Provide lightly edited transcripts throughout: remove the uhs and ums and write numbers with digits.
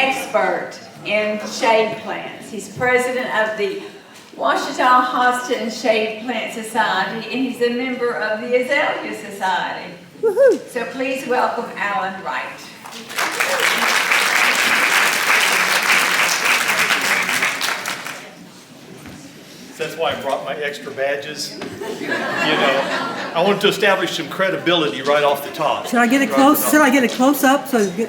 expert in shade plants. He's president of the Washita Hosta and Shade Plant Society, and he's a member of the Azalea Society. So please welcome Alan Wright. That's why I brought my extra badges. You know, I wanted to establish some credibility right off the top. Should I get it close? Should I get it close up so? Okay,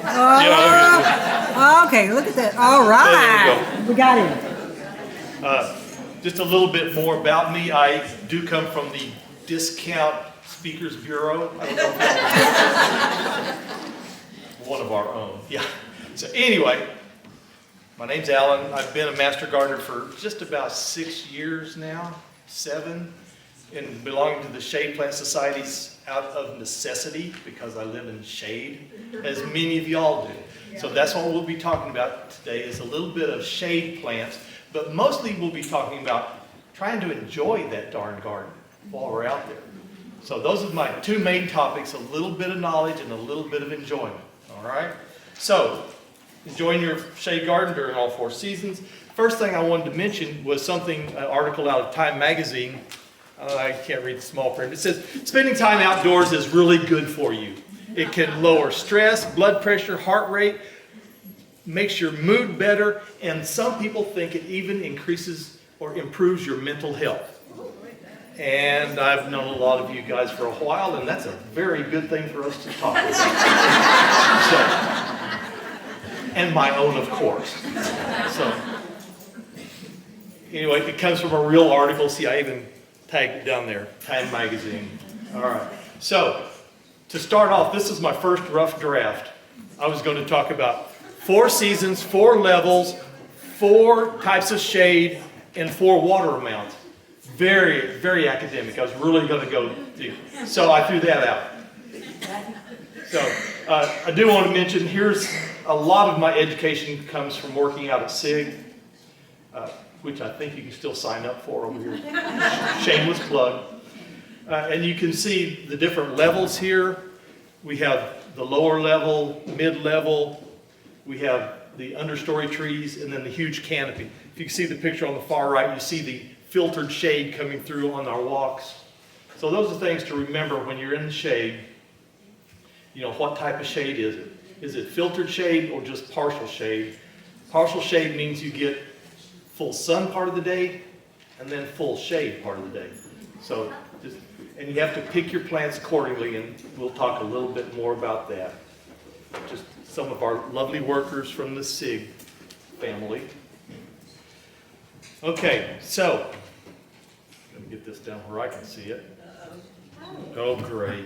look at that. All right, we got him. Just a little bit more about me. I do come from the Discount Speakers Bureau. I don't know if that's one of our own. Yeah. So anyway. My name's Alan. I've been a master gardener for just about 6 years now, 7, and belonging to the Shade Plant Societies out of necessity because I live in shade, as many of y'all do. So that's what we'll be talking about today is a little bit of shade plants, but mostly we'll be talking about trying to enjoy that darn garden while we're out there. So those are my 2 main topics, a little bit of knowledge and a little bit of enjoyment, all right? So, enjoying your shade garden during all 4 seasons. First thing I wanted to mention was an article out of Time magazine. I can't read the small print. It says, spending time outdoors is really good for you. It can lower stress, blood pressure, heart rate, makes your mood better, and some people think it even increases or improves your mental health. And I've known a lot of you guys for a while, and that's a very good thing for us to talk about. And my own, of course. So, anyway, it comes from a real article. See, I even tagged it down there, Time magazine. All right. So, to start off, this is my first rough draft. I was going to talk about 4 seasons, 4 levels, 4 types of shade, and 4 water amounts. Very, very academic. I was really going to go deep. So, I threw that out. So, I do want to mention, here's a lot of my education comes from working out at SIG, which I think you can still sign up for over here. Shameless plug. And you can see the different levels here. We have the lower level, mid-level, we have the understory trees, and then the huge canopy. If you can see the picture on the far right, you see the filtered shade coming through on our walks. So those are things to remember when you're in the shade. You know, what type of shade is it? Is it filtered shade or just partial shade? Partial shade means you get full sun part of the day and then full shade part of the day. So, and you have to pick your plants accordingly, and we'll talk a little bit more about that. Just some of our lovely workers from the SIG family. Okay, so, let me get this down where I can see it. Oh, great.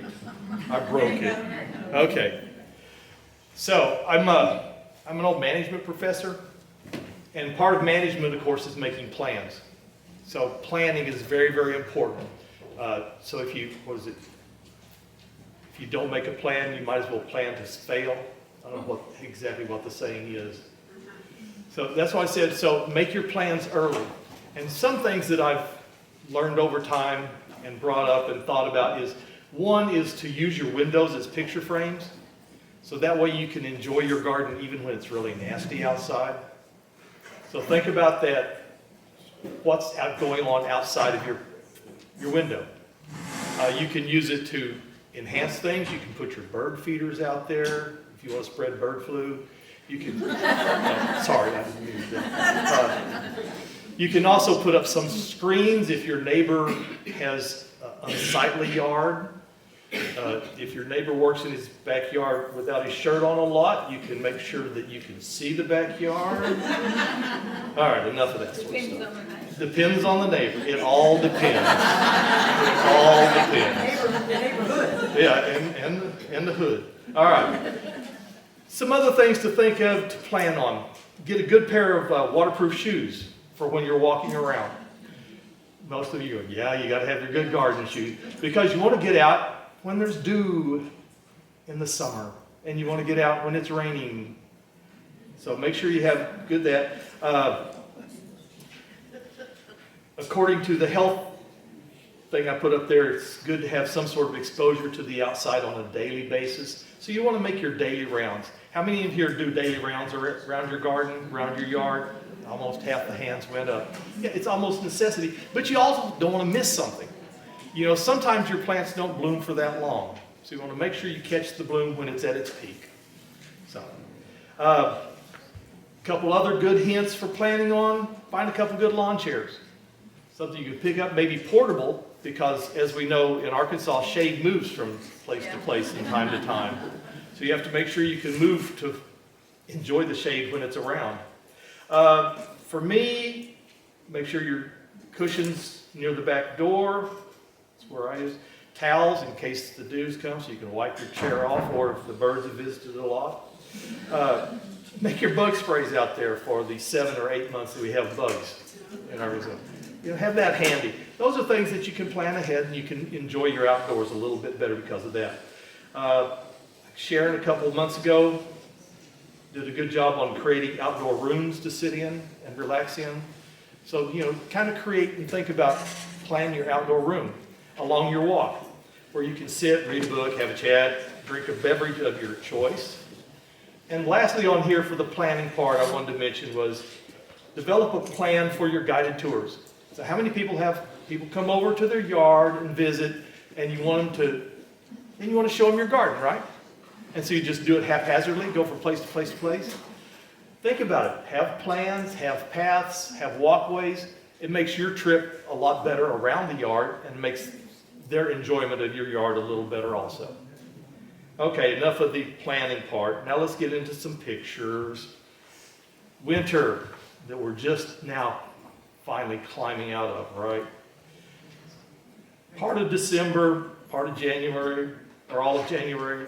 I broke it. Okay. So, I'm an old management professor, and part of management, of course, is making plans. So, planning is very, very important. So if you don't make a plan, you might as well plan to fail. I don't know exactly what the saying is. So that's why I said, so make your plans early. And some things that I've learned over time and brought up and thought about is, one is to use your windows as picture frames. So that way you can enjoy your garden even when it's really nasty outside. So think about that, what's going on outside of your window. You can use it to enhance things. You can put your bird feeders out there if you want to spread bird flu. You can, sorry, I didn't mean that. You can also put up some screens if your neighbor has an unsightly yard. If your neighbor works in his backyard without his shirt on a lot, you can make sure that you can see the backyard. All right, enough of that sort of stuff. Depends on the neighbor. It all depends. It all depends. Yeah, and the hood. All right. Some other things to think of to plan on. Get a good pair of waterproof shoes for when you're walking around. Most of you go, yeah, you got to have your good garden shoes because you want to get out when there's dew in the summer, and you want to get out when it's raining. So make sure you have good that. According to the Health thing I put up there, it's good to have some sort of exposure to the outside on a daily basis. So you want to make your daily rounds. How many in here do daily rounds around your garden, around your yard? Almost half the hands went up. Yeah, it's almost a necessity, but you also don't want to miss something. You know, sometimes your plants don't bloom for that long. So you want to make sure you catch the bloom when it's at its peak. So, couple other good hints for planting on, find a couple good lawn chairs. Something you can pick up, maybe portable, because as we know in Arkansas, shade moves from place to place from time to time. So you have to make sure you can move to enjoy the shade when it's around. For me, make sure your cushions near the back door. That's where I use towels in case the dews come, so you can wipe your chair off, or if the birds have visited a lot. Make your bug sprays out there for the 7 or 8 months that we have bugs in our resort. You know, have that handy. Those are things that you can plan ahead, and you can enjoy your outdoors a little bit better because of that. Sharon, a couple of months ago, did a good job on creating outdoor rooms to sit in and relax in. So, you know, kind of create and think about planning your outdoor room along your walk, where you can sit, read a book, have a chat, drink a beverage of your choice. And lastly on here for the planning part I wanted to mention was develop a plan for your guided tours. So how many people have people come over to their yard and visit, and you want to show them your garden, right? And so you just do it haphazardly, go from place to place to place. Think about it. Have plans, have paths, have walkways. It makes your trip a lot better around the yard and makes their enjoyment of your yard a little better also. Okay, enough of the planning part. Now let's get into some pictures. Winter that we're just now finally climbing out of, right? Part of December, part of January, or all of January,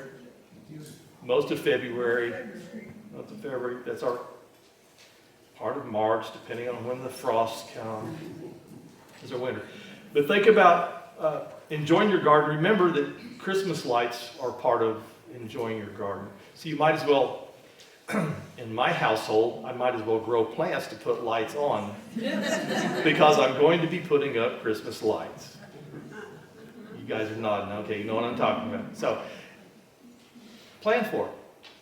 most of February, that's our part of March, depending on when the frosts come, is our winter. But think about enjoying your garden. Remember that Christmas lights are part of enjoying your garden. So you might as well, in my household, I might as well grow plants to put lights on because I'm going to be putting up Christmas lights. You guys are nodding, okay, you know what I'm talking about. So, plan for it.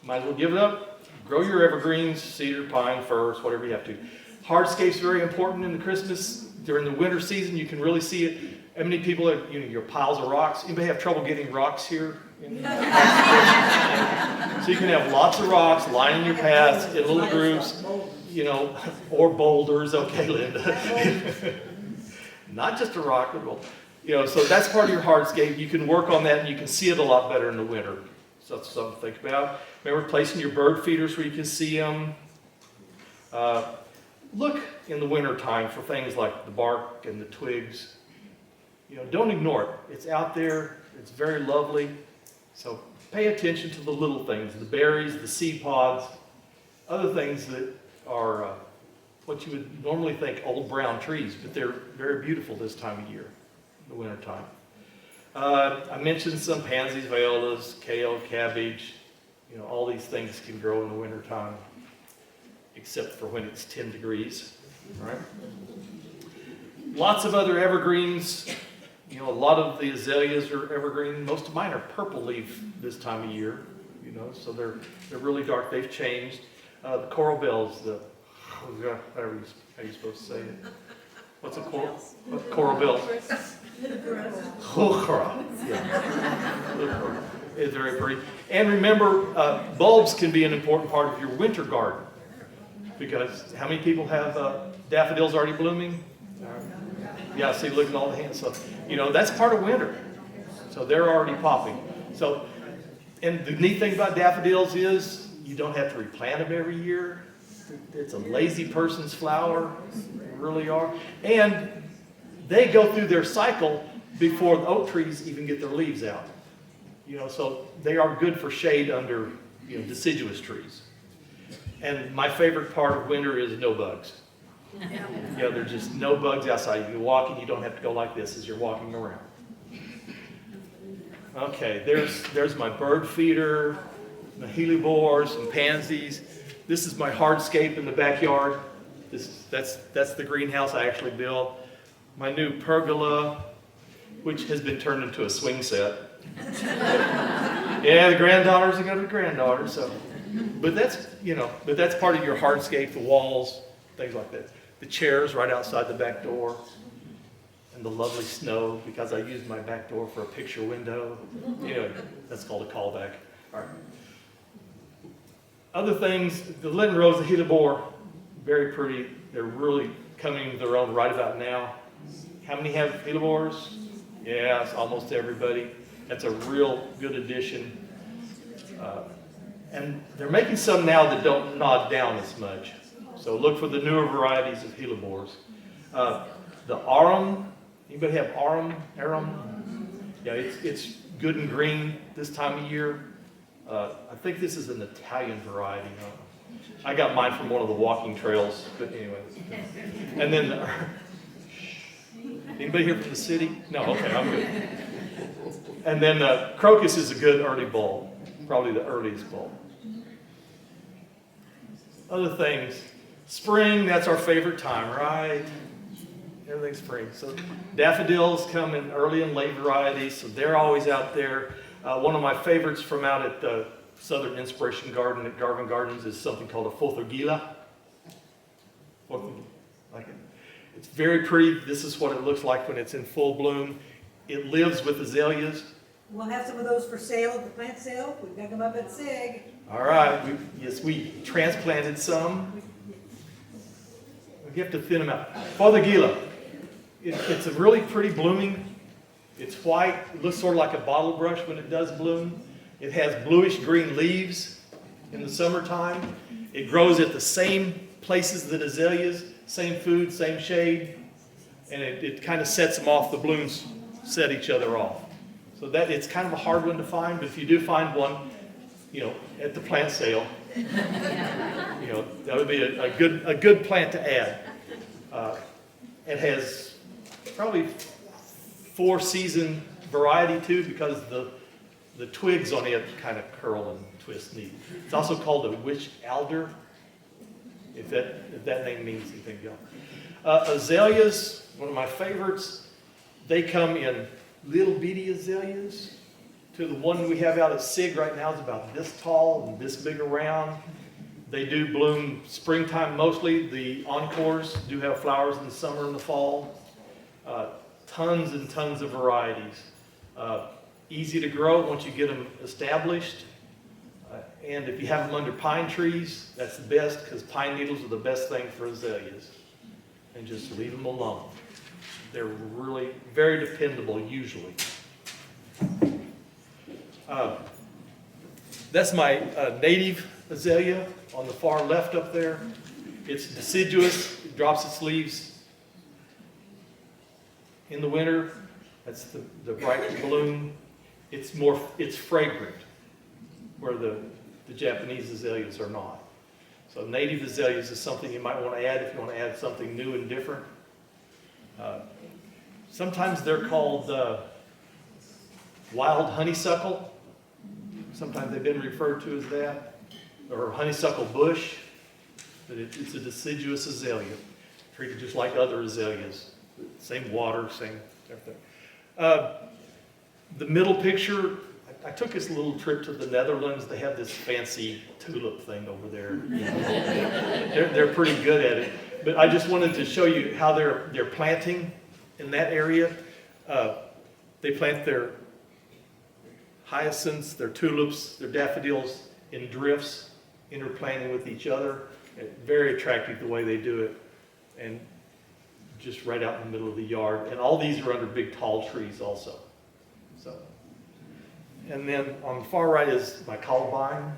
Might as well give it up. Grow your evergreens, cedar, pine, firs, whatever you have to. Hardscape's very important in the Christmas. During the winter season, you can really see it. How many people have, your piles of rocks? Anybody have trouble getting rocks here? So you can have lots of rocks lining your paths in little groups, or boulders. Okay, Linda. Not just a rock, but so that's part of your hardscape. You can work on that, and you can see it a lot better in the winter. So that's something to think about. Remember placing your bird feeders where you can see them. Look in the winter time for things like the bark and the twigs. Don't ignore it. It's out there. It's very lovely. So pay attention to the little things, the berries, the seed pods, other things that are what you would normally think old brown trees, but they're very beautiful this time of year, the winter time. I mentioned some pansies, violas, kale, cabbage. All these things can grow in the winter time, except for when it's 10 degrees, right? Lots of other evergreens. A lot of the azaleas are evergreen. Most of mine are purple leaf this time of year, so they're really dark. They've changed. The coral bells, how are you supposed to say it? What's a coral? Coral bell? Hochra. Yeah. It's very pretty. And remember, bulbs can be an important part of your winter garden, because how many people have daffodils already blooming? Yeah, see, look at all the hands. So, that's part of winter. So they're already popping. So, and the neat thing about daffodils is you don't have to replant them every year. It's a lazy person's flower. They really are. And they go through their cycle before the oak trees even get their leaves out. So they are good for shade under, deciduous trees. And my favorite part of winter is no bugs. There's just no bugs outside. You can walk and you don't have to go like this as you're walking around. Okay, there's my bird feeder, my hellebores, some pansies. This is my hardscape in the backyard. That's the greenhouse I actually built. My new pergola. which has been turned into a swing set. Yeah, the granddaughters are going to be granddaughters, so. But that's part of your hardscape, the walls, things like that. The chairs right outside the back door, and the lovely snow, because I used my back door for a picture window. That's called a callback. All right. Other things, the Linton Rose, the hellebore, very pretty. They're really coming into their own right about now. How many have hellebores? Yeah, it's almost everybody. That's a real good addition. And they're making some now that don't nod down as much. So look for the newer varieties of hellebores. The arum, anybody have arum? Yeah, it's good and green this time of year. I think this is an Italian variety. I got mine from one of the walking trails, but anyway. And then, anybody here from the city? No, okay, I'm good. And then crocus is a good early bulb, probably the earliest bulb. Other things, spring, that's our favorite time, right? Everything's spring. So daffodils come in early and late varieties, so they're always out there. One of my favorites from out at the Southern Inspiration Garden at Garland Gardens is something called a Fothergilla. Like it. It's very pretty. This is what it looks like when it's in full bloom. It lives with azaleas. We'll have some of those for sale at the plant sale. We dug them up at SIG. All right. We transplanted some. We have to thin them out. Fothergilla. It's a really pretty blooming. It's white. It looks sort of like a bottle brush when it does bloom. It has bluish green leaves in the summertime. It grows at the same places that azaleas, same food, same shade, and it kind of sets them off. The blooms set each other off. So that it's kind of a hard one to find, but if you do find one, at the plant sale, that would be a good plant to add. It has probably 4-season variety too, because the twigs on it kind of curl and twist neat. It's also called a witch alder, if that name means anything. Azaleas, one of my favorites. They come in little bitty azaleas. To the one we have out at SIG right now is about this tall and this big around. They do bloom springtime mostly. The encores do have flowers in the summer and the fall. Tons and tons of varieties. Easy to grow once you get them established. And if you have them under pine trees, that's the best, because pine needles are the best thing for azaleas. And just leave them alone. They're really very dependable usually. That's my native azalea on the far left up there. It's deciduous. It drops its leaves in the winter. That's the bright bloom. It's fragrant, where the Japanese azaleas are not. So native azaleas is something you might want to add if you want to add something new and different. Sometimes they're called wild honeysuckle. Sometimes they've been referred to as that, or honeysuckle bush. But it's a deciduous azalea, treated just like other azaleas. Same water, same everything. The middle picture, I took this little trip to the Netherlands. They have this fancy tulip thing over there. They're pretty good at it. But I just wanted to show you how they're planting in that area. They plant their hyacinths, their tulips, their daffodils in drifts, interplanting with each other. Very attractive the way they do it. And just right out in the middle of the yard. And all these are under big tall trees also. So, and then on the far right is my columbine.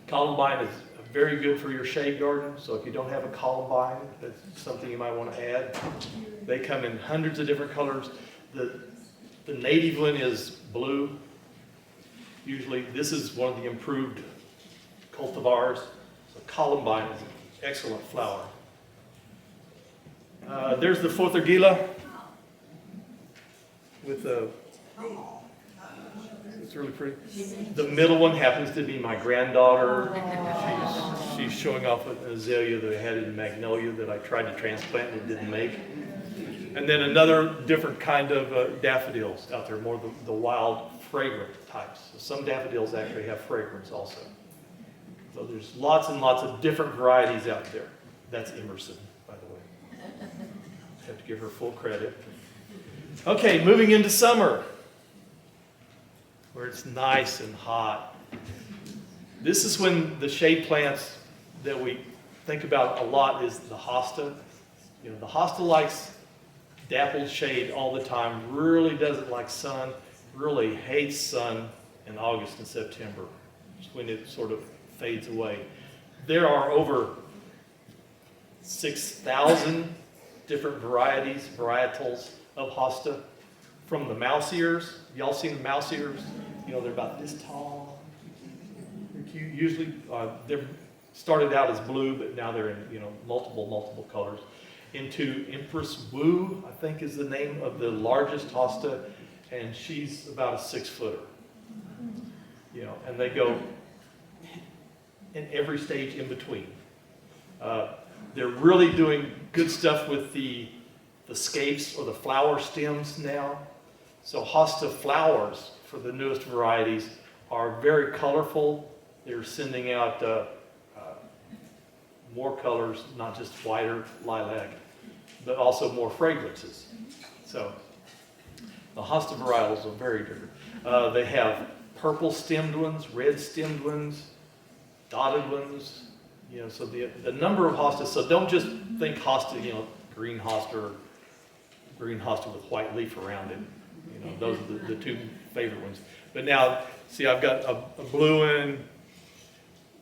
Columbine is very good for your shade garden. So if you don't have a columbine, that's something you might want to add. They come in hundreds of different colors. The native one is blue. Usually, this is one of the improved cultivars. So columbine is an excellent flower. There's the Fothergilla with the. It's really pretty. The middle one happens to be my granddaughter. She's showing off an azalea that I had in magnolia that I tried to transplant and it didn't make. And then another different kind of daffodils out there, more the wild, fragrant types. So some daffodils actually have fragrance also. So there's lots and lots of different varieties out there. That's Emerson, by the way. Have to give her full credit. Okay, moving into summer, where it's nice and hot. This is when the shade plants that we think about a lot is the hosta. You know, the hosta likes dappled shade all the time, really doesn't like sun, really hates sun in August and September. It's when it sort of fades away. There are over 6,000 different varietals of hosta. From the mouse ears, y'all seen the mouse ears? You know, they're about this tall. They're cute. Usually, they're started out as blue, but now they're in, you know, multiple colors. Into Empress Wu, I think is the name of the largest hosta, and she's about a 6-footer. You know, and they go in every stage in between. They're really doing good stuff with the scapes or the flower stems now. So hosta flowers for the newest varieties are very colorful. They're sending out more colors, not just whiter lilac, but also more fragrances. So the hosta varietals are very different. They have purple stemmed ones, red stemmed ones, dotted ones. You know, so the number of hostas. So don't just think hosta, you know, green hosta or green hosta with white leaf around it. You know, those are the two favorite ones. But now, see, I've got a blue one,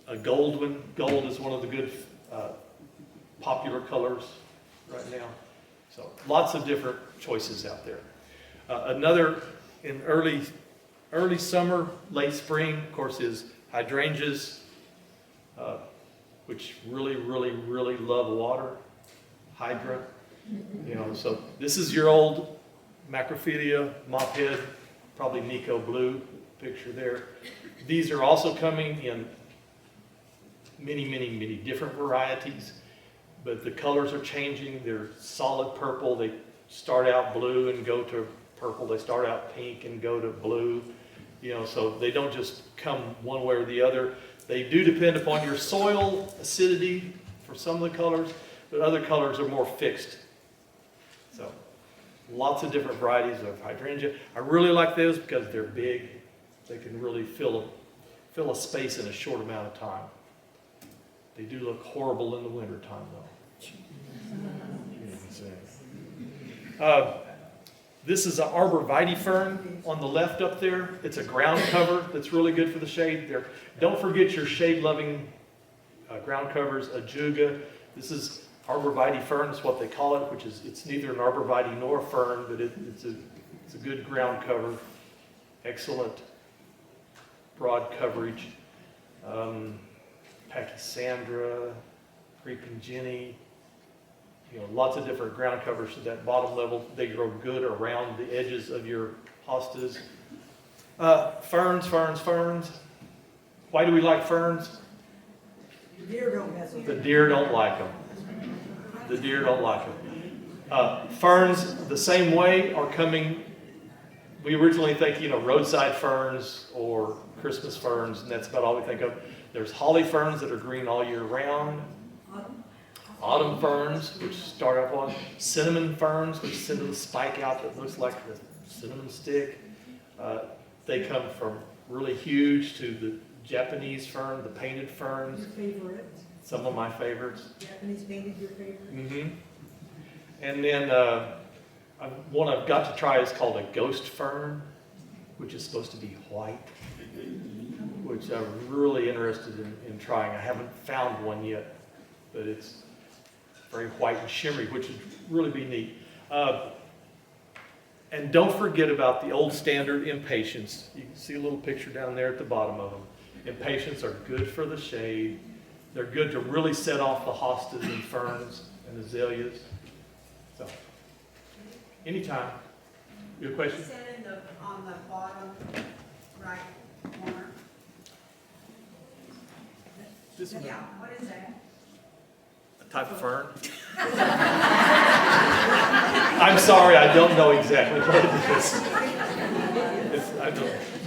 a gold one. Gold is one of the good popular colors right now. So lots of different choices out there. Another in early summer, late spring, of course, is hydrangeas, which really love water. Hydra. You know, so this is your old Macrophylla, mophead, probably Nico blue picture there. These are also coming in many different varieties, but the colors are changing. They're solid purple. They start out blue and go to purple. They start out pink and go to blue. You know, so they don't just come one way or the other. They do depend upon your soil acidity for some of the colors, but other colors are more fixed. So lots of different varieties of hydrangea. I really like those because they're big. They can really fill a space in a short amount of time. They do look horrible in the wintertime, though. This is an arborvitae fern on the left up there. It's a ground cover that's really good for the shade. Don't forget your shade-loving ground covers, ajuga. This is arborvitae fern is what they call it, which is, it's neither an arborvitae nor a fern, but it's a good ground cover. Excellent broad coverage. Pachysandra, creeping jenny, you know, lots of different ground covers to that bottom level. They grow good around the edges of your hostas. Ferns. Why do we like ferns? The deer don't mess with The it. deer don't like them. Ferns, the same way, are coming. We originally think, you know, roadside ferns or Christmas ferns, and that's about all we think of. There's holly ferns that are green all year round. Autumn ferns, which start off on cinnamon ferns, which send a spike out that looks like a cinnamon stick. They come from really huge to the Japanese fern, the painted ferns. Your favorite? Some of my favorites. Japanese painted your favorite? Mm-hmm. And then one I've got to try is called a ghost fern, which is supposed to be white, which I'm really interested in trying. I haven't found one yet, but it's very white and shimmery, which would really be neat. And don't forget about the old standard impatiens. You can see a little picture down there at the bottom of them. Impatiens are good for the shade. They're good to really set off the hostas and ferns and azaleas. So, anytime. Your question? It said on the bottom right corner. This one, Yeah, what is that? a type of fern. I'm sorry, I don't know exactly what it is.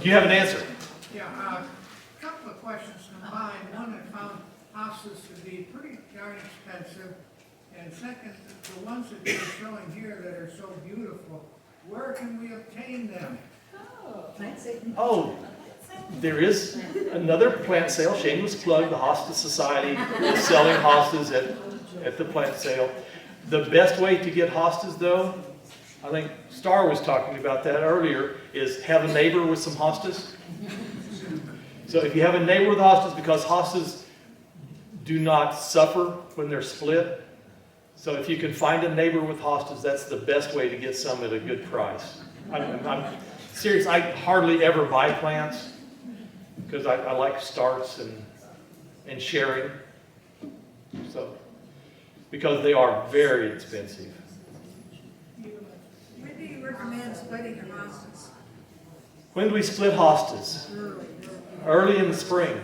Do you have an answer? Yeah, a couple of questions combined. One, I found houses to be pretty darn expensive. And second, the ones that you're showing here that are so beautiful, where can we obtain them? Oh, there is another plant sale, shameless plug, the Hospice Society is selling hostas at the plant sale. The best way to get hostas though, I think Star was talking about that earlier, is have a neighbor with some hostas. So if you have a neighbor with hostas, because hostas do not suffer when they're split, so if you can find a neighbor with hostas, that's the best way to get some at a good price. I'm serious, I hardly ever buy plants because I like starts and sharing. So, because they are very expensive. When do you recommend splitting your houses? When do we split hostas? Early in the spring.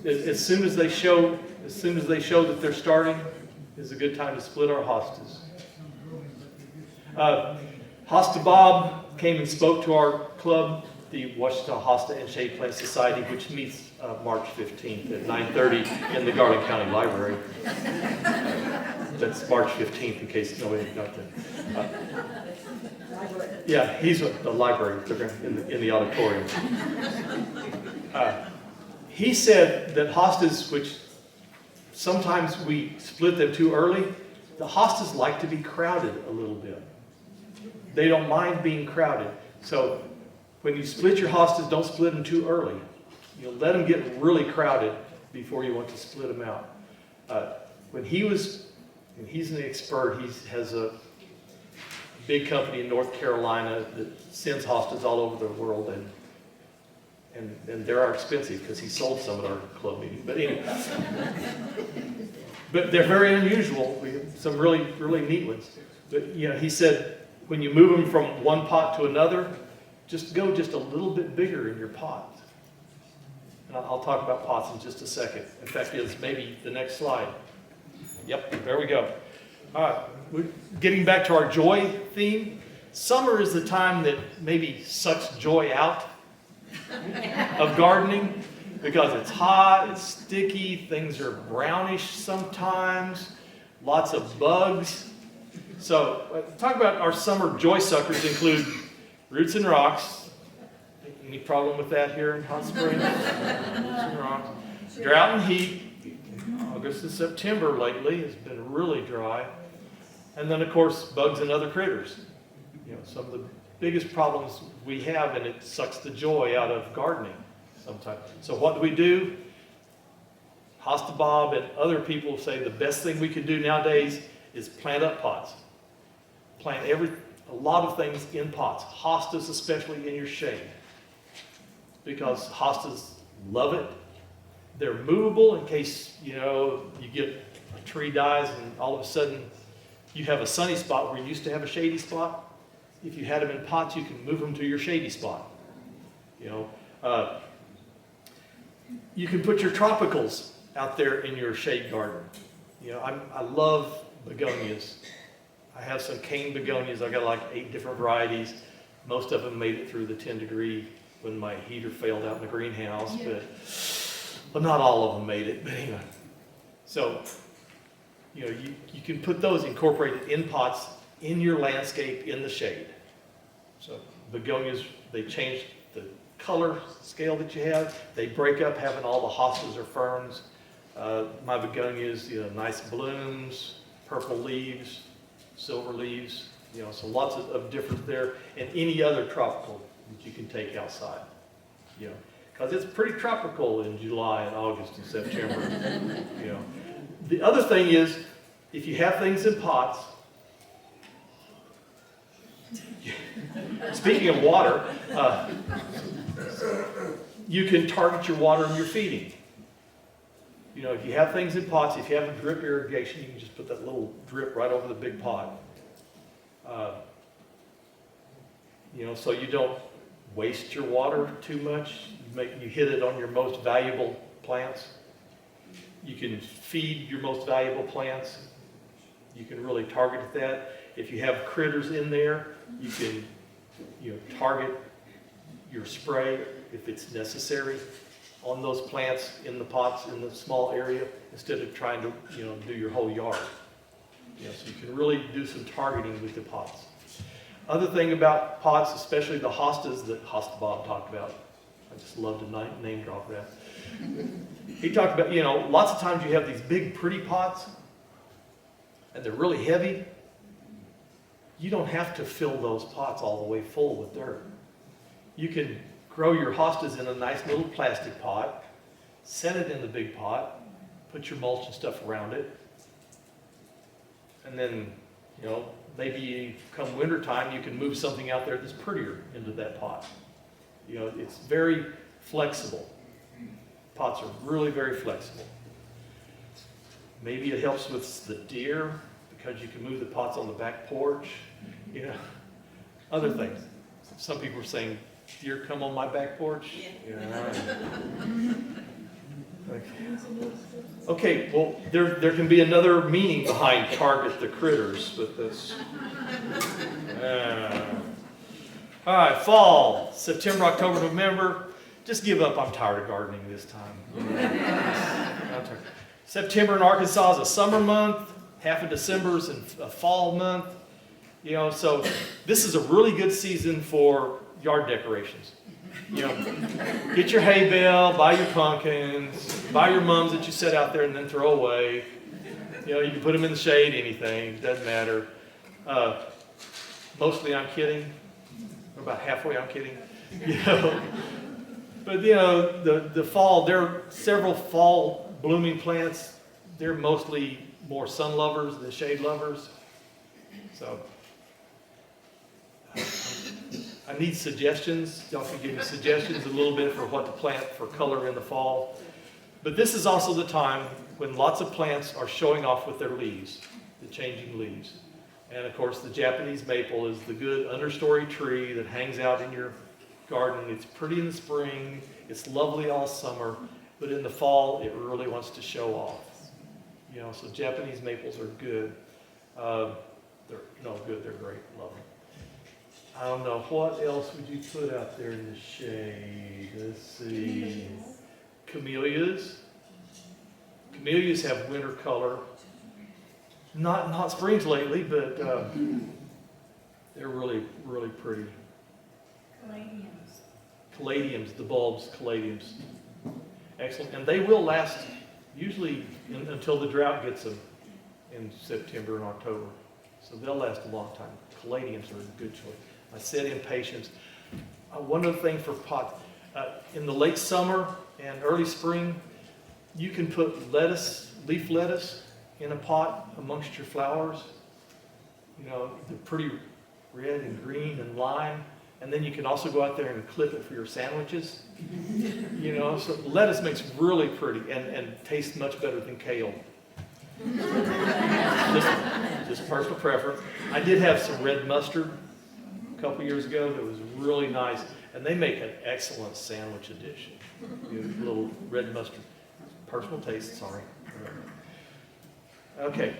As soon as they show that they're starting, is a good time to split our hostas. Hosta Bob came and spoke to our club, the Washita Hosta and Shade Plant Society, which meets March 15th at 9:30 in the Garland County Library. That's March 15th in case nobody got that. Yeah, he's at the library in the auditorium. He said that hostas, which sometimes we split them too early, the hostas like to be crowded a little bit. They don't mind being crowded. So when you split your hostas, don't split them too early. You'll let them get really crowded before you want to split them out. And he's an expert, he has a big company in North Carolina that sends hostas all over the world, and they are expensive because he sold some at our club meeting. But anyway, but they're very unusual. We have some really, really neat ones. But he said when you move them from one pot to another, just go just a little bit bigger in your pot. And I'll talk about pots in just a second. In fact, it's maybe the next slide. Yep, there we go. All right, we're getting back to our joy theme. Summer is the time that maybe sucks joy out of gardening because it's hot, it's sticky, things are brownish sometimes, lots of bugs. So talk about our summer joy suckers include roots and rocks. Any problem with that here in Hot Springs? Roots and rocks. Drought and heat. August and September lately has been really dry. And then, of course, bugs and other critters. Some of the biggest problems we have, and it sucks the joy out of gardening sometimes. So what do? Hosta Bob and other people say the best thing we can do nowadays is plant up pots. Plant a lot of things in pots. Hostas especially in your shade. Because hostas love it. They're movable in case, you get a tree dies and all of a sudden you have a sunny spot where you used to have a shady spot. If you had them in pots, you can move them to your shady spot. You can put your tropicals out there in your shade garden. I love begonias. I have some cane begonias. I got like 8 different varieties. Most of them made it through the 10-degree when my heater failed out in the greenhouse, but not all of them made it. But anyway, so you can put those incorporated in pots in your landscape in the shade. So begonias, they change the color scale that you have. They break up having all the hostas or ferns. My begonias, nice blooms, purple leaves, silver leaves, so lots of difference there. And any other tropical that you can take outside, because it's pretty tropical in July and August and September. The other thing is, if you have things in pots, speaking of water, you can target your water and your feeding. If you have things in pots, if you have a drip irrigation, you can just put that little drip right over the big pot. So you don't waste your water too much. You hit it on your most valuable plants. You can feed your most valuable plants. You can really target that. If you have critters in there, you can, target your spray if it's necessary on those plants in the pots in the small area instead of trying to, do your whole yard. So you can really do some targeting with the pots. Other thing about pots, especially the hostas that Hosta Bob talked about, I just love to name drop that. He talked about, lots of times you have these big pretty pots and they're really heavy. You don't have to fill those pots all the way full with dirt. You can grow your hostas in a nice little plastic pot, set it in the big pot, put your mulch and stuff around it, and then, maybe come winter time, you can move something out there that's prettier into that pot. It's very flexible. Pots are really very flexible. Maybe it helps with the deer because you can move the pots on the back porch. Other things. Some people are saying, deer come on my back porch. Okay, well, there can be another meaning behind target the critters, but that's... All right, fall, September, October, November. Just give up, I'm tired of gardening this time. September in Arkansas is a summer month. Half of December is a fall month. So this is a really good season for yard decorations. Get your hay bale, buy your pumpkins, buy your mums that you set out there and then throw away. You can put them in the shade, anything, doesn't matter. Mostly I'm kidding. Or about halfway I'm kidding. But the fall, there are several fall blooming plants. They're mostly more sun lovers than shade lovers. So I need suggestions. Y'all can give me suggestions a little bit for what to plant for color in the fall. But this is also the time when lots of plants are showing off with their leaves, the changing leaves. And of course the Japanese maple is the good understory tree that hangs out in your garden. It's pretty in the spring, it's lovely all summer, but in the fall it really wants to show off. So Japanese maples are good. They're great, love them. I don't know, what else would you put out there in the shade? Let's see. Camellias. Camellias have winter color. Not springs lately, but they're really, really pretty. Caladiums, the bulbs, caladiums. Excellent. And they will last usually until the drought gets them in September and October. So they'll last a long time. Caladiums are a good choice. I said impatiens. One other thing for pots. In the late summer and early spring, you can put lettuce, leaf lettuce, in a pot amongst your flowers. They're pretty red and green and lime. And then you can also go out there and clip it for your sandwiches. So lettuce makes really pretty and tastes much better than kale. Just personal preference. I did have some red mustard a couple years ago that was really nice. And they make an excellent sandwich addition. Little red mustard. Personal taste, sorry. Okay.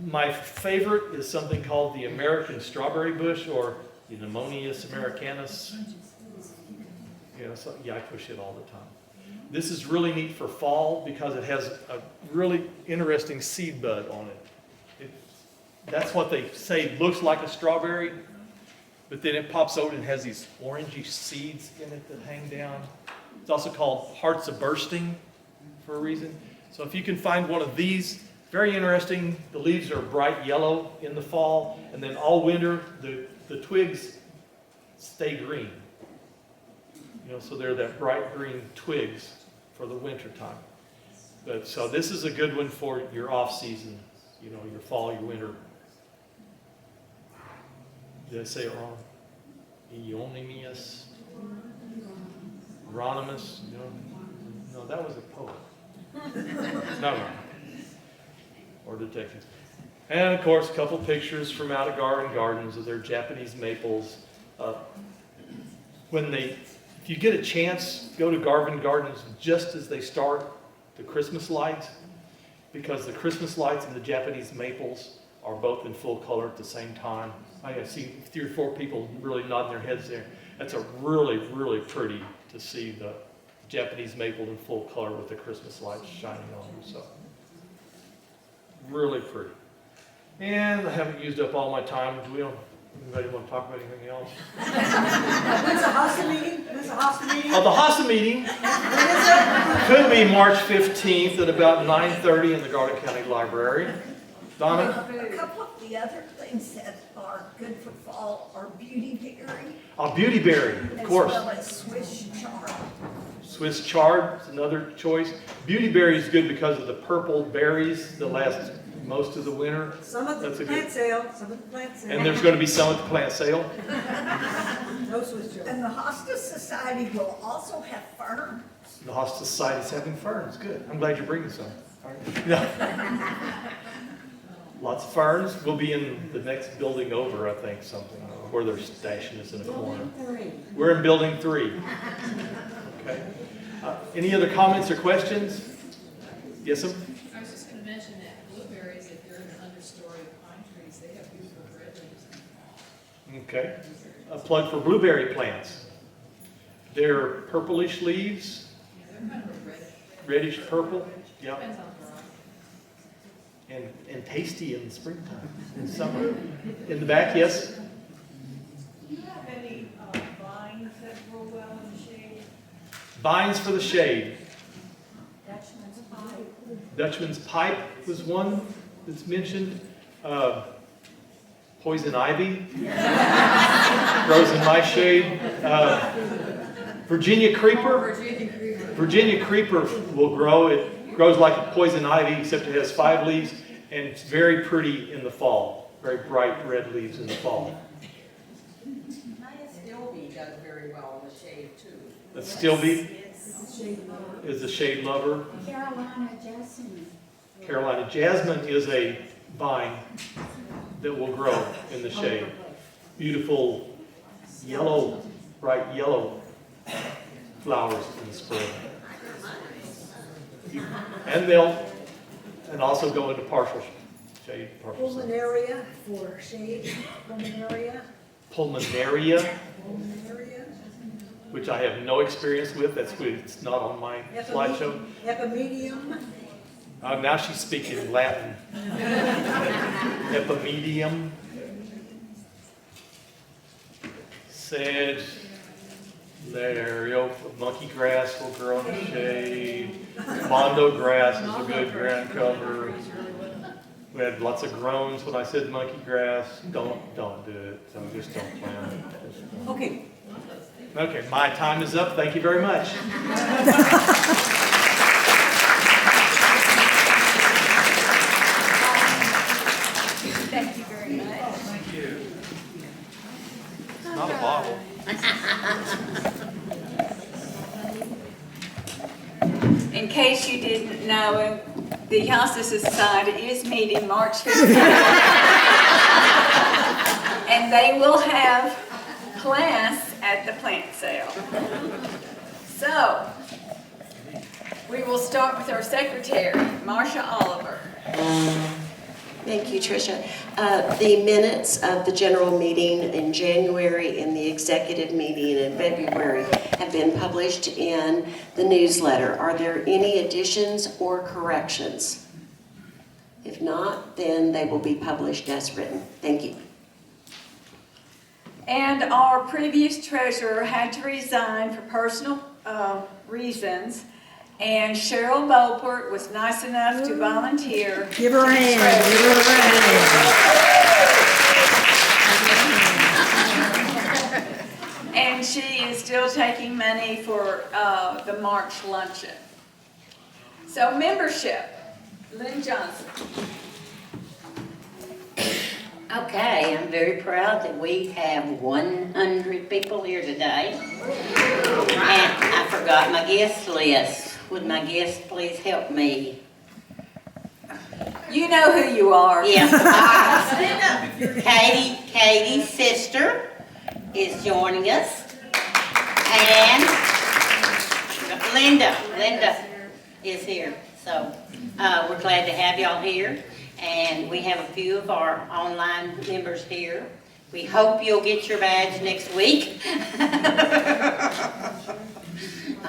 My favorite is something called the American strawberry bush, or Pneumonius americanus. I push it all the time. This is really neat for fall because it has a really interesting seed bud on it. That's what they say looks like a strawberry, but then it pops out and has these orangey seeds in it that hang down. It's also called hearts of bursting for a reason. So if you can find one of these, very interesting. The leaves are bright yellow in the fall, and then all winter the twigs stay green. So they're that bright green twigs for the winter time. So this is a good one for your off season, your fall, your winter. Did I say it wrong? Euonymus, Hieronymus. No, that was a poet. No. Or detectives. And of course, a couple pictures from out of Garland Gardens of their Japanese maples. If you get a chance, go to Garland Gardens just as they start the Christmas lights. because the Christmas lights and the Japanese maples are both in full color at the same time. I see 3 or 4 people really nodding their heads there. That's a really, really pretty to see the Japanese maple in full color with the Christmas lights shining on them. So, really pretty. And I haven't used up all my time. Do we anybody want to talk about anything else? When's the HOSTA meeting? When's the HOSTA meeting? Oh, the HOSTA meeting could be March 15th at about 9:30 in the Garland County Library. Donna? A couple of the other things that are good for fall are beautyberry. Oh, beautyberry, of course. As well as Swiss chard. Swiss chard is another choice. Beautyberry is good because of the purple berries that last most of the winter. Some at the That's a plant good. sale, some at the plant sale. And there's going to be some at the plant sale. No Swiss chard. And the Hospice Society will also have ferns. The Hospice Society is having ferns. Good. I'm glad you're bringing some. Yeah. Lots of ferns. We'll be in the next building over, I think, something, where they're stashing us in a corner. We're in building 3. Okay. Any other comments or questions? Yes, sir? I was just going to mention that blueberries, if you're in the understory of pine trees, they have beautiful red leaves. Okay. A plug for blueberry plants. They're purplish leaves, Yeah, they're kind of a reddish purple. Yeah. depends on the variety. And tasty in the springtime, in summer. In the back, yes? Do you have any vines that grow well in the shade? Vines for the shade. Dutchman's pipe. Dutchman's pipe was one that's mentioned. Poison ivy grows in my shade. Virginia creeper. Virginia creeper will grow. It grows like a poison ivy, except it has 5 leaves, and it's very pretty in the fall. Very bright red leaves in the fall. Stilby does very well in the shade too. The Stilby is a shade lover. Carolina jasmine. Carolina jasmine is a vine that will grow in the shade. Beautiful yellow, bright yellow flowers in the spring. And also go into partial shade. Partial sun. Pulmonaria for shade. Pulmonaria. Pulmonaria, Pulmonaria. which I have no experience with. That's good. It's not on my slideshow. Epimedium. Now she's speaking Latin. Epimedium. Sedge. There you go. Monkey grass will grow in the shade. Mondo grass is a good ground cover. We had lots of groans when I said monkey grass. Don't do it. So just don't plant it. Okay. Okay, my time is up. Thank you very much. Thank you very much. Thank you. It's not a bottle. In case you didn't know, the Hospice Society is meeting March 15th. And they will have class at the plant sale. So, we will start with our secretary, Marcia Oliver. Thank you, Tricia. The minutes of the general meeting in January and the executive meeting in February have been published in the newsletter. Are there any additions or corrections? If not, then they will be published as written. Thank you. And our previous treasurer had to resign for personal reasons. And Cheryl Beauport was nice enough to volunteer. Give her a hand, give her a hand. And she is still taking money for the March luncheon. So membership, Lynn Johnson. Okay, I'm very proud that we have 100 people here today. And I forgot my guest list. Would my guest please help me? You know who you are. Yes. Katie's sister is joining us. And Linda is here. So, we're glad to have y'all here, and we have a few of our online members here. We hope you'll get your badge next week.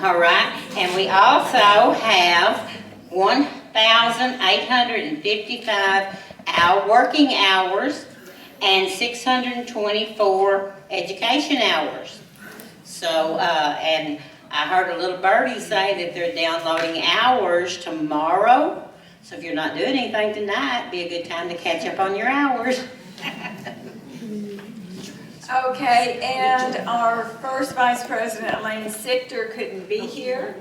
All right, and we also have 1,855 working hours and 624 education hours. So, and I heard a little birdie say that they're downloading hours tomorrow. So if you're not doing anything tonight, it'd be a good time to catch up on your hours. Okay, and our first Vice President, Elaine Sichter, couldn't be here.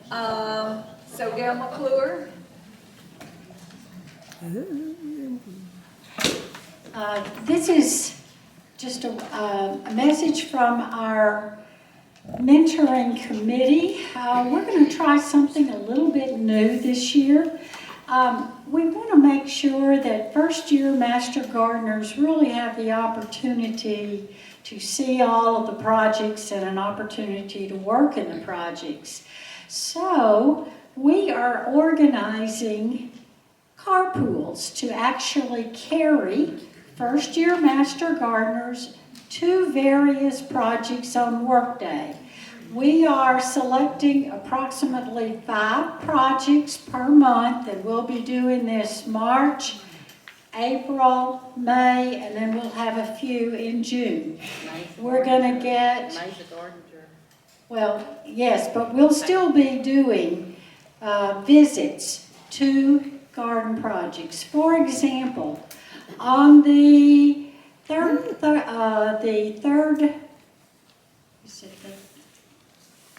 So Gail McClure. This is just a message from our mentoring committee. We're going to try something a little bit new this year. We want to make sure that first-year Master Gardeners really have the opportunity to see all of the projects and an opportunity to work in the projects. So we are organizing carpools to actually carry first-year Master Gardeners to various projects on workday. We are selecting approximately 5 projects per month, and we'll be doing this March, April, May, and then we'll have a few in June. We're going to get, well, yes, but we'll still be doing visits to garden projects. For example, on the third,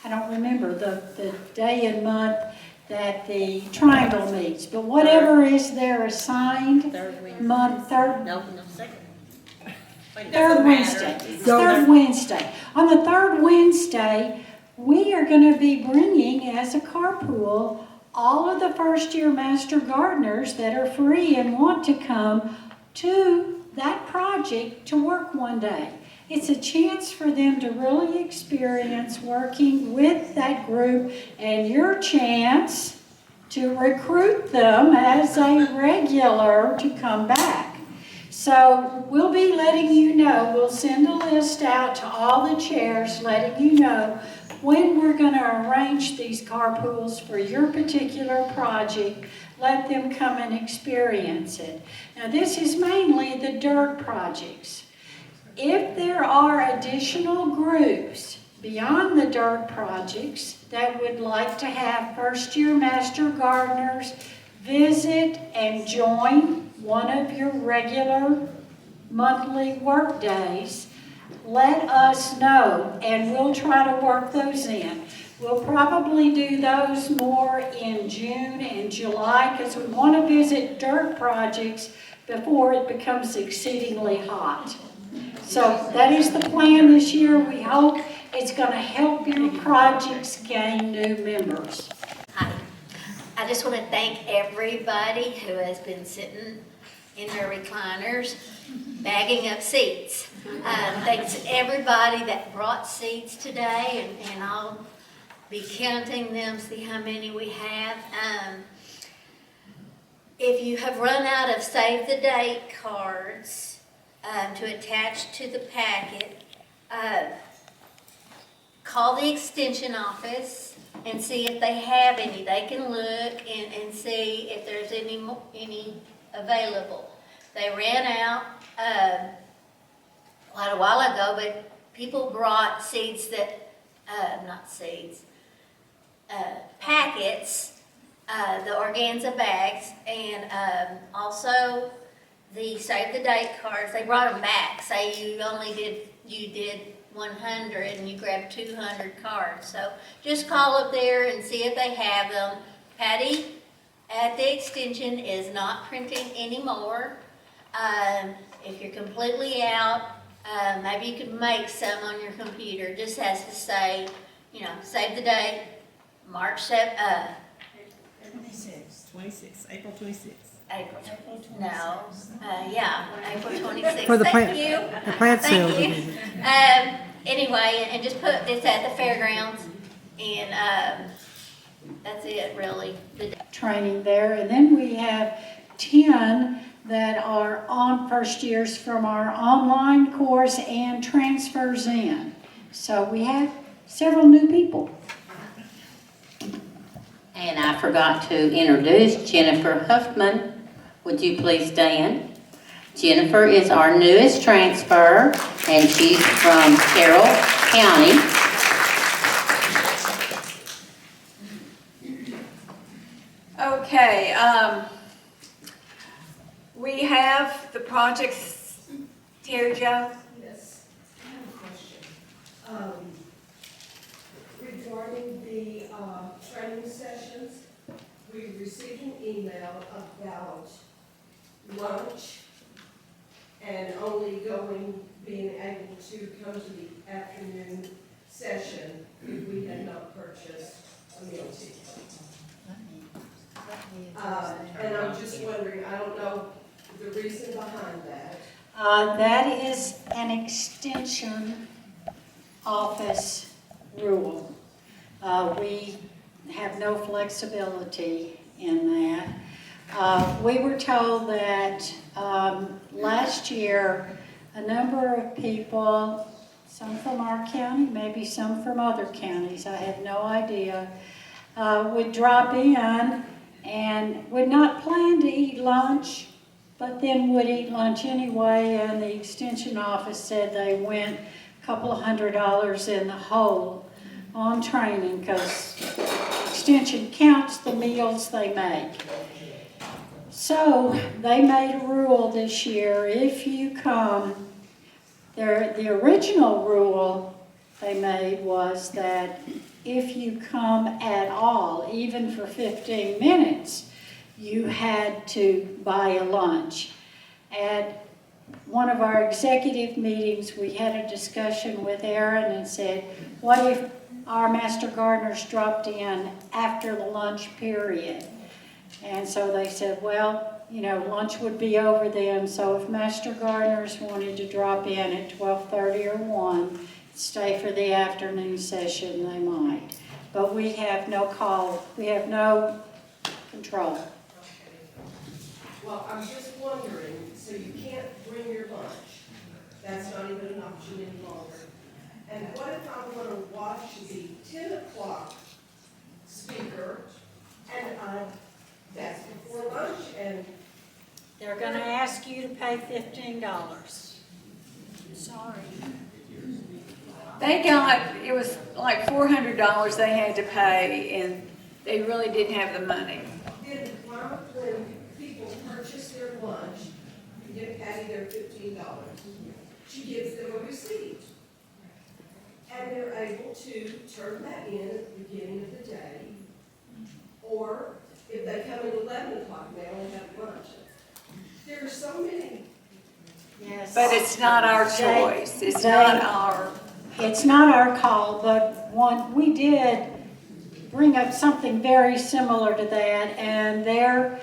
I don't remember the day and month that the triangle meets, but whatever is their assigned month, third Wednesday. Third Wednesday. On the third Wednesday, we are going to be bringing as a carpool all of the first-year Master Gardeners that are free and want to come to that project to work one day. It's a chance for them to really experience working with that group, and your chance to recruit them as a regular to come back. So we'll be letting you know, we'll send a list out to all the chairs letting you know when we're going to arrange these carpools for your particular project. Let them come and experience it. Now this is mainly the dirt projects. If there are additional groups beyond the dirt projects that would like to have first-year Master Gardeners visit and join one of your regular monthly work days, let us know and we'll try to work those in. We'll probably do those more in June and July because we want to visit dirt projects before it becomes exceedingly hot. So that is the plan this year. We hope it's going to help your projects gain new members. Hi. I just want to thank everybody who has been sitting in their recliners, bagging up seats. Thanks to everybody that brought seats today, and I'll be counting them, see how many we have. If you have run out of save the date cards, to attach to the packet, call the extension office and see if they have any. They can look and see if there's any available. They ran out quite a while ago, but people brought seeds that, packets, the organza bags, and also the save the date cards. They brought them back. Say you did 100 and you grabbed 200 cards. So just call up there and see if they have them. Patty at the extension is not printing anymore. If you're completely out, maybe you could make some on your computer. It just has to say, save the date, March 7th. 26, April 26th. April 26th. For the Thank plant, you. the plant sale. Thank you. Anyway, and just put this at the fairgrounds, and That's it, really. training there. And then we have 10 that are on first years from our online course and transfers in. So we have several new people. And I forgot to introduce Jennifer Huffman. Would you please stand? Jennifer is our newest transfer, and she's from Carroll County. Okay, we have the projects, Terry Jo. Yes, I have a question. Regarding the training sessions, we received an email about lunch and only being able to come to the afternoon session if we had not purchased a meal ticket. And I'm just wondering, I don't know the reason behind that. That is an extension office rule. We have no flexibility in that. We were told that last year, a number of people, some from our county, maybe some from other counties, I have no idea, would drop in and would not plan to eat lunch, but then would eat lunch anyway, and the extension office said they went a couple of $100 in the hole on training because extension counts the meals they make. So they made a rule this year, if you come, the original rule they made was that if you come at all, even for 15 minutes, you had to buy a lunch. At one of our executive meetings, we had a discussion with Aaron and said, what if our master gardeners dropped in after the lunch period? And so they said, well, you know, lunch would be over then, so if master gardeners wanted to drop in at 12:30 or 1, stay for the afternoon session, they might. But we have no call, we have no control. Well, I'm just wondering, so you can't bring your lunch, that's not even an option any longer. And what if I want to watch the 10 o'clock speaker, and that's before lunch, and They're gonna ask you to pay $15. Sorry. They got, it was like $400 they had to pay, and they really didn't have the money. then when people purchase their lunch, you give Patty their $15, she gives them a receipt. And they're able to turn that in at the beginning of the day, or if they come at 11 o'clock, they only have lunch. There are so many. Yes. But it's not our choice, it's not our. It's not our call, but we did bring up something very similar to that, and their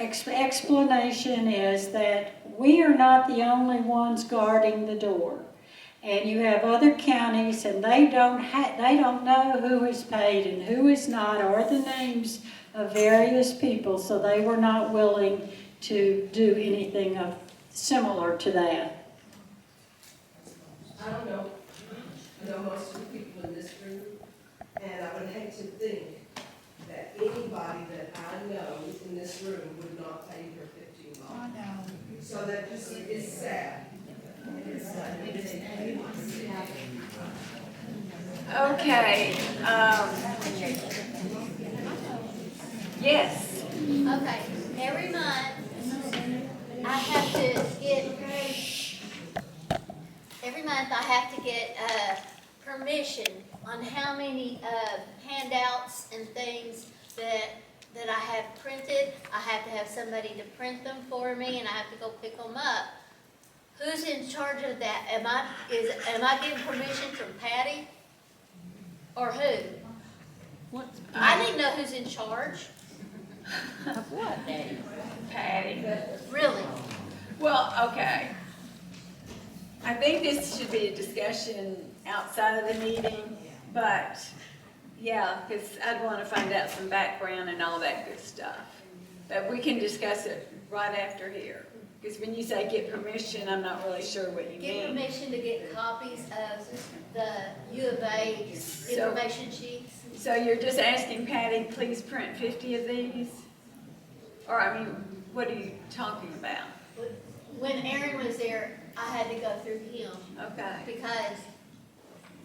explanation is that we are not the only ones guarding the door. And you have other counties, and they don't know who is paid and who is not, or the names of various people, so they were not willing to do anything similar to that. I don't know. I know most of the people in this room, and I would hate to think that anybody that I know in this room would not pay her $15. I know. So that just is sad. Okay, yes. Okay, every month, I have to get permission on how many handouts and things that I have printed. I have to have somebody to print them for me, and I have to go pick them up. Who's in charge of that? Am I getting permission from Patty? Or who? I need to know who's in charge. What? Patty. Really? Well, okay. I think this should be a discussion outside of the meeting, but Yeah, because I'd want to find out some background and all that good stuff. But we can discuss it right after here. Because when you say get permission, I'm not really sure what you Get mean. permission to get copies of the U of A information sheets. So you're just asking Patty, please print 50 of these? Or, I mean, what are you talking about? When Aaron was there, I had to go through him Okay, because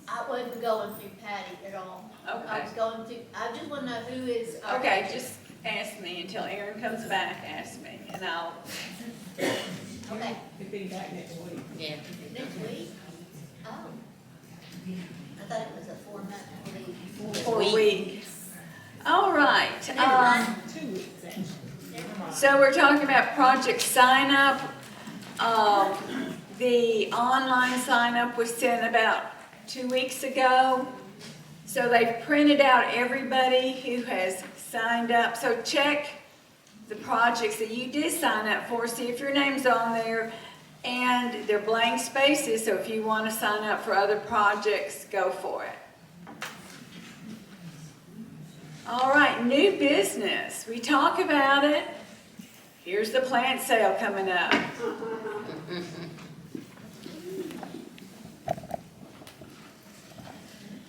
I wasn't going through Patty at all. I okay. was going through, I just want to know who is our Okay, agent. just ask me until Aaron comes back, ask me, and I'll, Okay, It'll be back next week. Yeah. next week? Oh. I thought it was a 4-month leave. 4 weeks. All right. Never mind. 2 weeks, actually. Never mind. So we're talking about project sign up. The online sign up was sent about 2 weeks ago. So they've printed out everybody who has signed up. So check the projects that you did sign up for, see if your name's on there. And they're blank spaces, so if you want to sign up for other projects, go for it. All right, new business. We talk about it. Here's the plant sale coming up.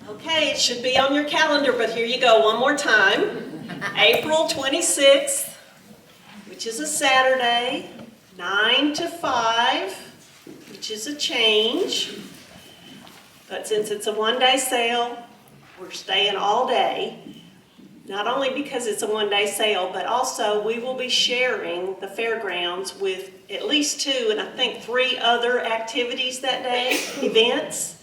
Okay, it should be on your calendar, but here you go one more time. April 26th, which is a Saturday, 9 to 5, which is a change. But since it's a one-day sale, we're staying all day. Not only because it's a one-day sale, but also we will be sharing the fairgrounds with at least 2 and I think 3 other activities that day, events.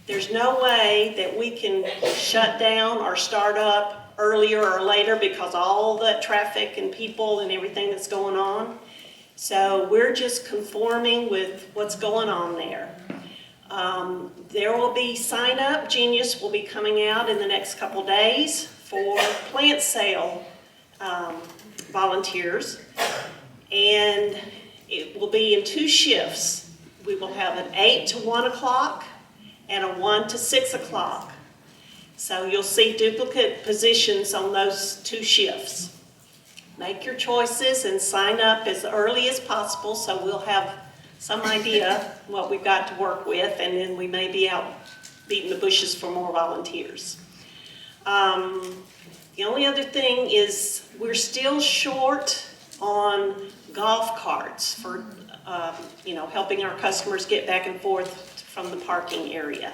There's no way that we can shut down or start up earlier or later because all the traffic and people and everything that's going on. So we're just conforming with what's going on there. There will be sign up. Genius will be coming out in the next couple days for plant sale volunteers. And it will be in 2 shifts. We will have an 8 to 1 o'clock and a 1 to 6 o'clock. So you'll see duplicate positions on those 2 shifts. Make your choices and sign up as early as possible so we'll have some idea what we've got to work with, and then we may be out beating the bushes for more volunteers. The only other thing is we're still short on golf carts for helping our customers get back and forth from the parking area.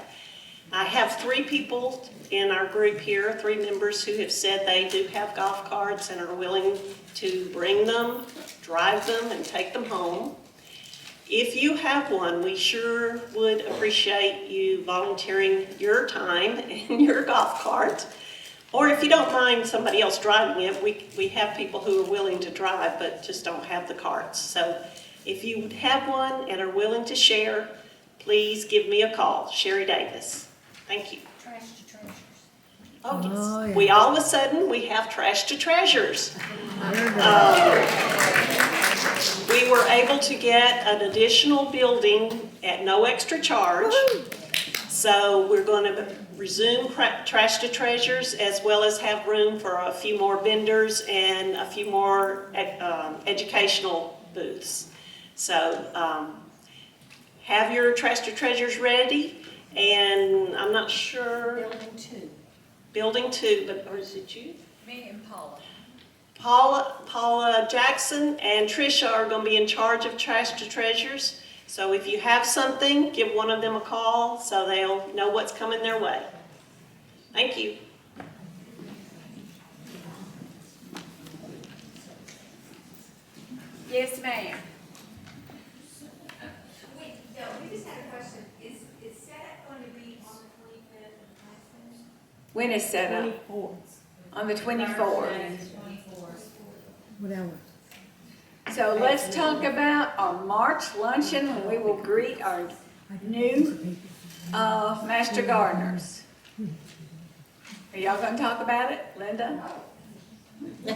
I have 3 people in our group here, 3 members who have said they do have golf carts and are willing to bring them, drive them, and take them home. If you have one, we sure would appreciate you volunteering your time and your golf cart. Or if you don't mind somebody else driving it, we have people who are willing to drive but just don't have the carts. So if you have one and are willing to share, please give me a call, Sherry Davis. Thank you. Trash to treasures. Oh, yes. Oh, yeah. We all of a sudden, we have trash to treasures. We were able to get an additional building at no extra charge. So we're going to resume trash to treasures as well as have room for a few more vendors and a few more educational booths. So have your trash to treasures ready. And I'm not sure. Building 2, but, or is it you? Me and Paula. Paula Jackson and Tricia are going to be in charge of Trash to Treasures. So if you have something, give one of them a call so they'll know what's coming their way. Thank you. Yes, ma'am. We just had a question. Is setup going to be on the 25th? When is set up? 24th, On the 24th. whatever. So let's talk about our March luncheon when we will greet our new master gardeners. Are y'all gonna talk about it, Linda? We're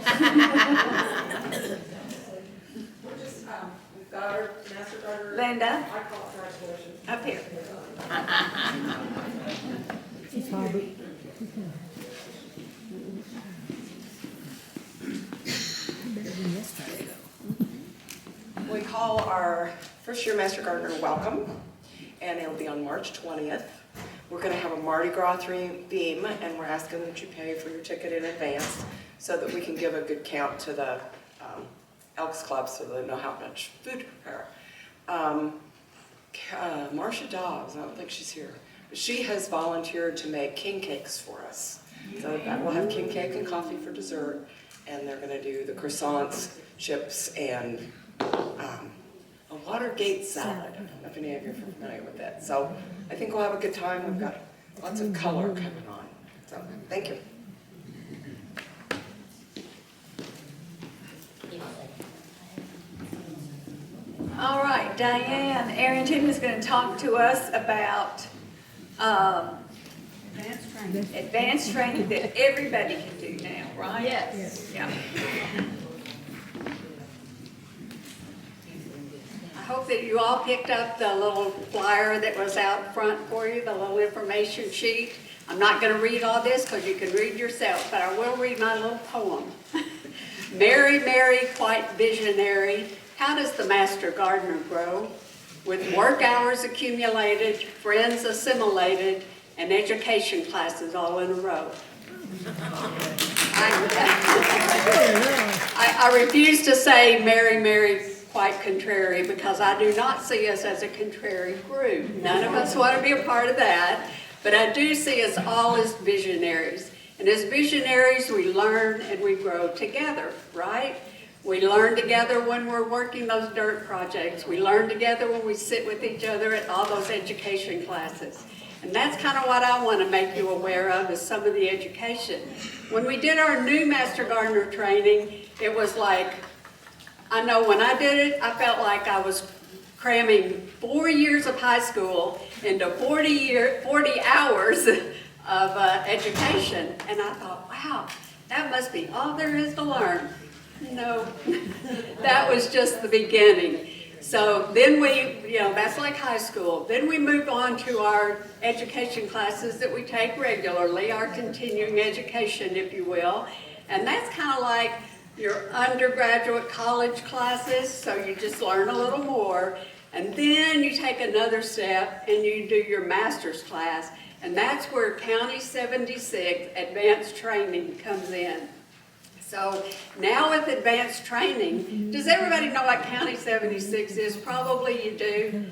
just, we've got our master gardener. Linda, I call it graduation. up here. It's Harvey. call our first year Master Gardener welcome, and it'll be on March 20th. We're going to have a Mardi Gras theme, and we're asking that you pay for your ticket in advance so that we can give a good count to the Elks Club so they know how much food to prepare. Marcia Dobbs, I don't think she's here, but she has volunteered to make king cakes for us. So we'll have king cake and coffee for dessert, and they're going to do the croissants, chips, and a Watergate salad. I don't know if any of you are familiar with that. So I think we'll have a good time. We've got lots of color coming on. So thank you. All right, Diane Arrington is going to talk to us about advanced training that everybody can do now, right? Yes. Yeah. I hope that you all picked up the little flyer that was out front for you, the little information sheet. I'm not going to read all this because you can read yourself, but I will read my little poem. Mary, Mary, quite visionary, how does the master gardener grow? With work hours accumulated, friends assimilated, and education classes all in a row. I refuse to say Mary, Mary, quite contrary, because I do not see us as a contrary group. None of us want to be a part of that, but I do see us all as visionaries. And as visionaries, we learn and we grow together, right? We learn together when we're working those dirt projects. We learn together when we sit with each other at all those education classes. And that's kind of what I want to make you aware of is some of the education. When we did our new Master Gardener training, it was like, I know when I did it, I felt like I was cramming 4 years of high school into 40 hours of education. And I thought, wow, that must be all there is to learn. No, that was just the beginning. So then that's like high school. Then we moved on to our education classes that we take regularly, our continuing education, if you will. And that's kind of like your undergraduate college classes, so you just learn a little more. And then you take another step and you do your master's class. And that's where County 76 Advanced Training comes in. So now with advanced training, does everybody know what County 76 is? Probably you do.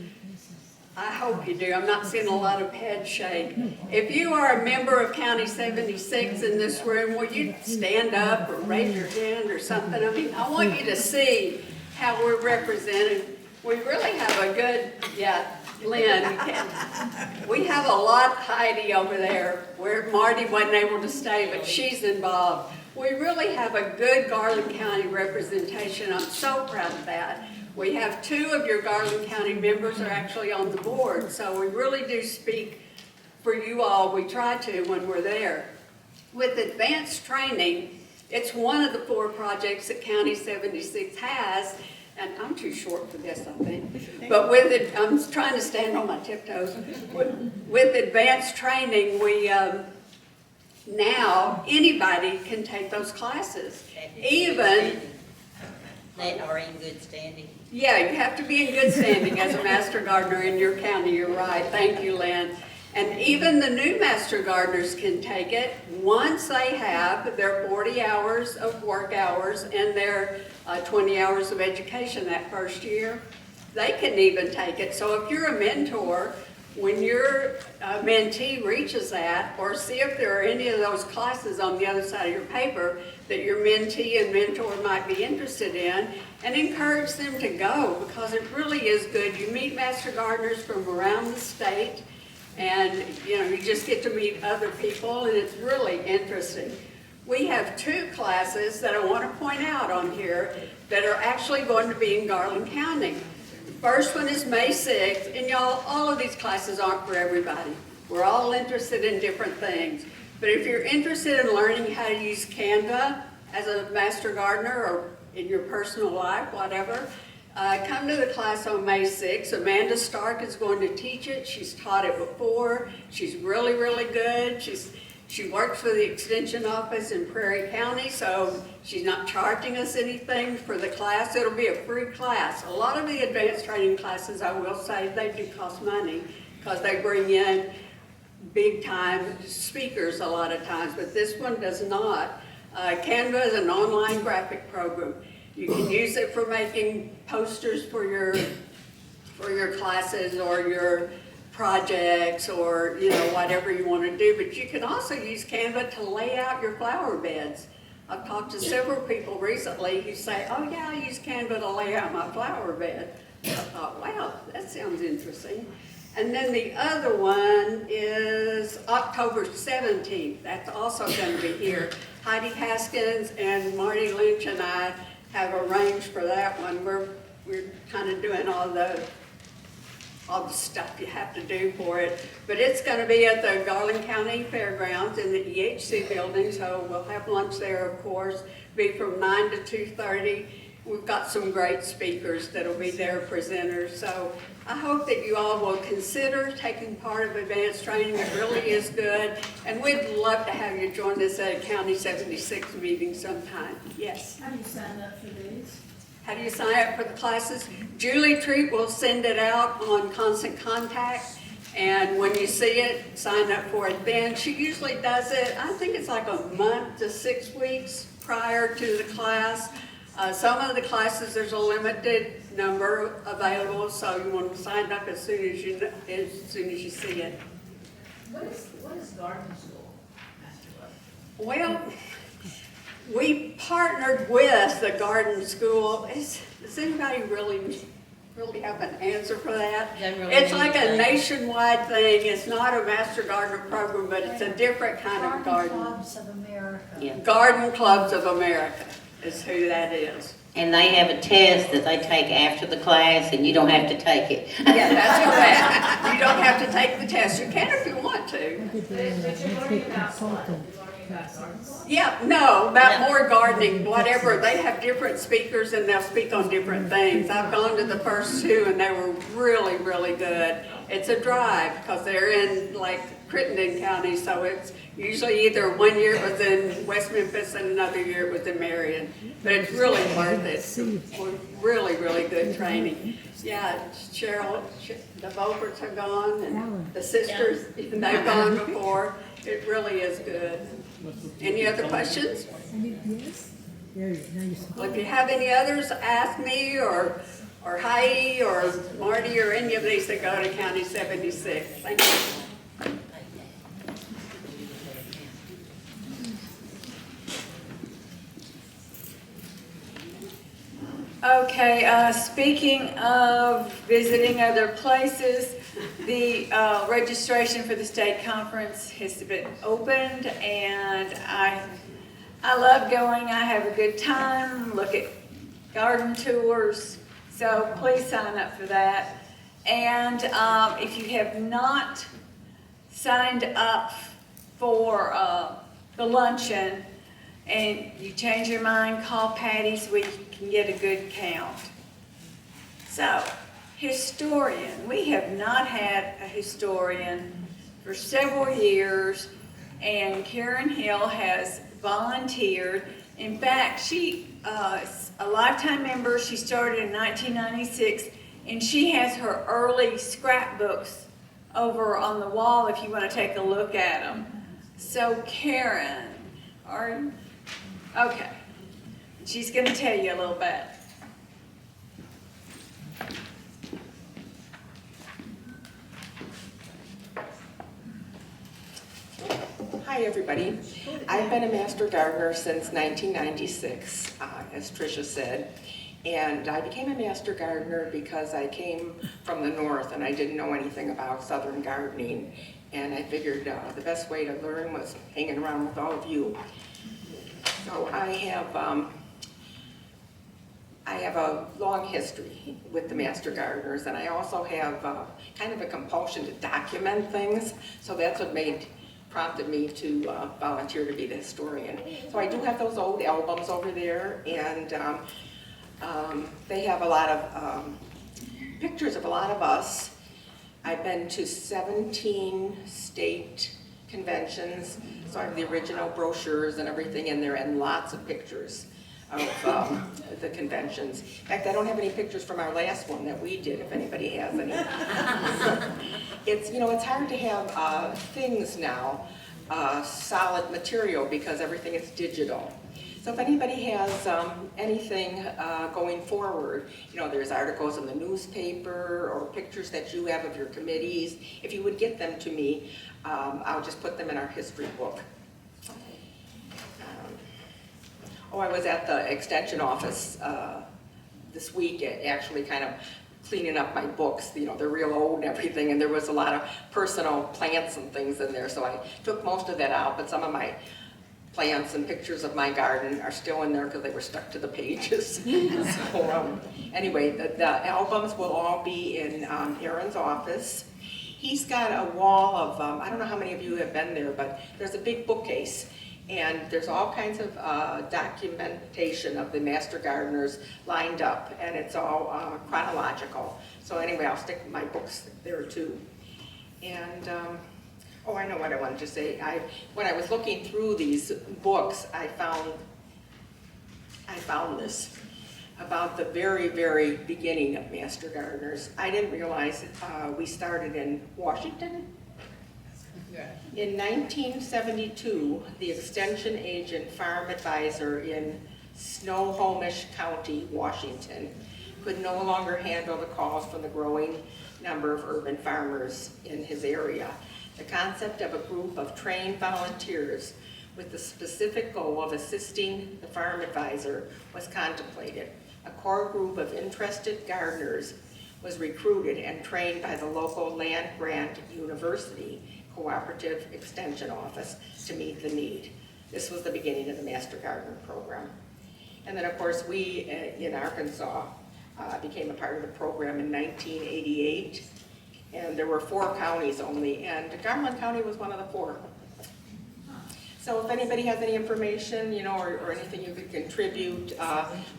I hope you do. I'm not seeing a lot of head shake. If you are a member of County 76 in this room, will you stand up or raise your hand or something? I mean, I want you to see how we're represented. We really have a good, Lynn, we have a lot, Heidi over there, where Marty wasn't able to stay, but she's involved. We really have a good Garland County representation. I'm so proud of that. We have 2 of your Garland County members are actually on the board, so we really do speak for you all. We try to when we're there. With advanced training, it's one of the 4 projects that County 76 has, and I'm too short for this, I think. But with it, I'm trying to stand on my tiptoes. With advanced training, we now anybody can take those classes. Even they are in good standing. Yeah, you have to be in good standing as a master gardener in your county. You're right. Thank you, Lynn. And even the new master gardeners can take it once they have their 40 hours of work hours and their 20 hours of education that first year. They can even take it. So if you're a mentor, when your mentee reaches that, or see if there are any of those classes on the other side of your paper that your mentee and mentor might be interested in, and encourage them to go, because it really is good. You meet master gardeners from around the state, and you just get to meet other people, and it's really interesting. We have 2 classes that I want to point out on here that are actually going to be in Garland County. First one is May 6th, and y'all, all of these classes aren't for everybody. We're all interested in different things. But if you're interested in learning how to use Canva as a master gardener or in your personal life, whatever, come to the class on May 6th. Amanda Stark is going to teach it. She's taught it before. She's really, really good. She works for the Extension Office in Prairie County, so she's not charging us anything for the class. It'll be a free class. A lot of the advanced training classes, I will say, they do cost money because they bring in big-time speakers a lot of times, but this one does not. Canva is an online graphic program. You can use it for making posters for your classes or your projects or, you know, whatever you want to do, but you can also use Canva to lay out your flower beds. I've talked to several people recently who say, oh yeah, I use Canva to lay out my flower bed. I thought, wow, that sounds interesting. And then the other one is October 17th. That's also going to be here. Heidi Haskins and Marty Lynch and I have arranged for that one. We're kind of doing all the stuff you have to do for it. But it's going to be at the Garland County Fairgrounds in the EHC building, so we'll have lunch there, of course. Be from 9 to 2:30. We've got some great speakers that'll be there, presenters. So I hope that you all will consider taking part of advanced training. It really is good. And we'd love to have you join us at a County 76 meeting sometime. Yes? How do you sign up for these? How do you sign up for the classes? Julie Treat will send it out on Constant Contact, and when you see it, sign up for it then. She usually does it, I think it's like a month to 6 weeks prior to the class. Some of the classes, there's a limited number available, so you want to sign up as soon as you see it. What is garden school? Well, we partnered with the garden school. Does anybody really have an answer for that? It's like a nationwide thing. It's not a Master Gardener program, but it's a different kind of garden. Garden Clubs of America. Yeah. Garden Clubs of America is who that is. And they have a test that they take after the class, and you don't have to take it. Yeah, that's correct. You don't have to take the test. You can if you want to. But you're learning about what? You're learning about gardens? Yeah, no, about more gardening, whatever. They have different speakers and they'll speak on different things. I've gone to the first two and they were really, really good. It's a drive because they're in like Crittenden County, so it's usually either 1 year it was in West Memphis and another year it was in Marion. But it's really worth it. Really, really good training. Yeah, Cheryl, the Volkerts have gone and the sisters, they've gone before. It really is good. Any other questions? Yes? There you go. Now you Well, if you have any others, ask me or Heidi or Marty or any of these that go to County 76. Thank you. Okay, speaking of visiting other places, the registration for the state conference has been opened, and I love going. I have a good time, look at garden tours, so please sign up for that. And if you have not signed up for the luncheon and you change your mind, call Patty so we can get a good count. So, historian. We have not had a historian for several years, and Karen Hill has volunteered. In fact, she is a lifetime member. She started in 1996, and she has her early scrapbooks over on the wall if you want to take a look at them. So Karen, are you? Okay. She's going to tell you a little bit. Hi, everybody. I've been a master gardener since 1996, as Tricia said. And I became a master gardener because I came from the north and I didn't know anything about southern gardening. And I figured the best way to learn was hanging around with all of you. So I have a long history with the master gardeners, and I also have kind of a compulsion to document things. So that's what prompted me to volunteer to be the historian. So I do have those old albums over there, and they have a lot of pictures of a lot of us. I've been to 17 state conventions. So I have the original brochures and everything in there, and lots of pictures of the conventions. In fact, I don't have any pictures from our last one that we did, if anybody has any. It's, you know, it's hard to have things now, solid material, because everything is digital. So if anybody has anything going forward, you know, there's articles in the newspaper or pictures that you have of your committees, if you would get them to me, I'll just put them in our history book. Oh, I was at the extension office this week, actually kind of cleaning up my books. You know, they're real old and everything, and there was a lot of personal plants and things in there, so I took most of that out, but some of my plants and pictures of my garden are still in there because they were stuck to the pages. So anyway, the albums will all be in Aaron's office. He's got a wall of, I don't know how many of you have been there, but there's a big bookcase, and there's all kinds of documentation of the master gardeners lined up, and it's all chronological. So anyway, I'll stick my books there too. And oh, I know what I wanted to say. When I was looking through these books, I found this about the very, very beginning of Master Gardeners. I didn't realize we started in Washington. In 1972, the extension agent farm advisor in Snohomish County, Washington, could no longer handle the calls from the growing number of urban farmers in his area. The concept of a group of trained volunteers with the specific goal of assisting the farm advisor was contemplated. A core group of interested gardeners was recruited and trained by the local land-grant university cooperative extension office to meet the need. This was the beginning of the Master Gardener program. And then, of course, we in Arkansas became a part of the program in 1988. And there were 4 counties only, and Garland County was one of the 4. So if anybody has any information, you know, or anything you could contribute,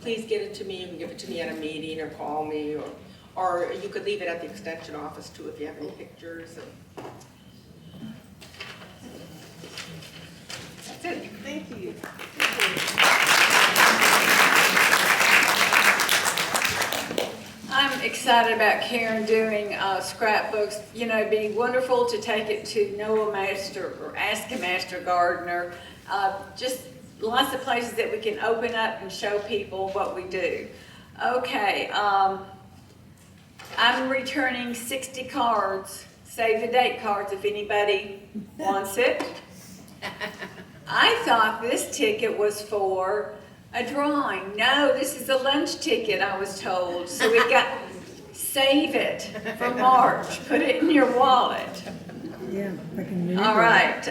please get it to me. You can give it to me at a meeting or call me, or you could leave it at the extension office too if you have any pictures. That's it. Thank you. I'm excited about Karen doing scrapbooks. You know, it'd be wonderful to take it to know a master or ask a master gardener. Just lots of places that we can open up and show people what we do. Okay, I'm returning 60 cards, save the date cards if anybody wants it. I thought this ticket was for a drawing. No, this is a lunch ticket, I was told. So we got, save it for March. Put it in your wallet. Yeah, I can remember. All right.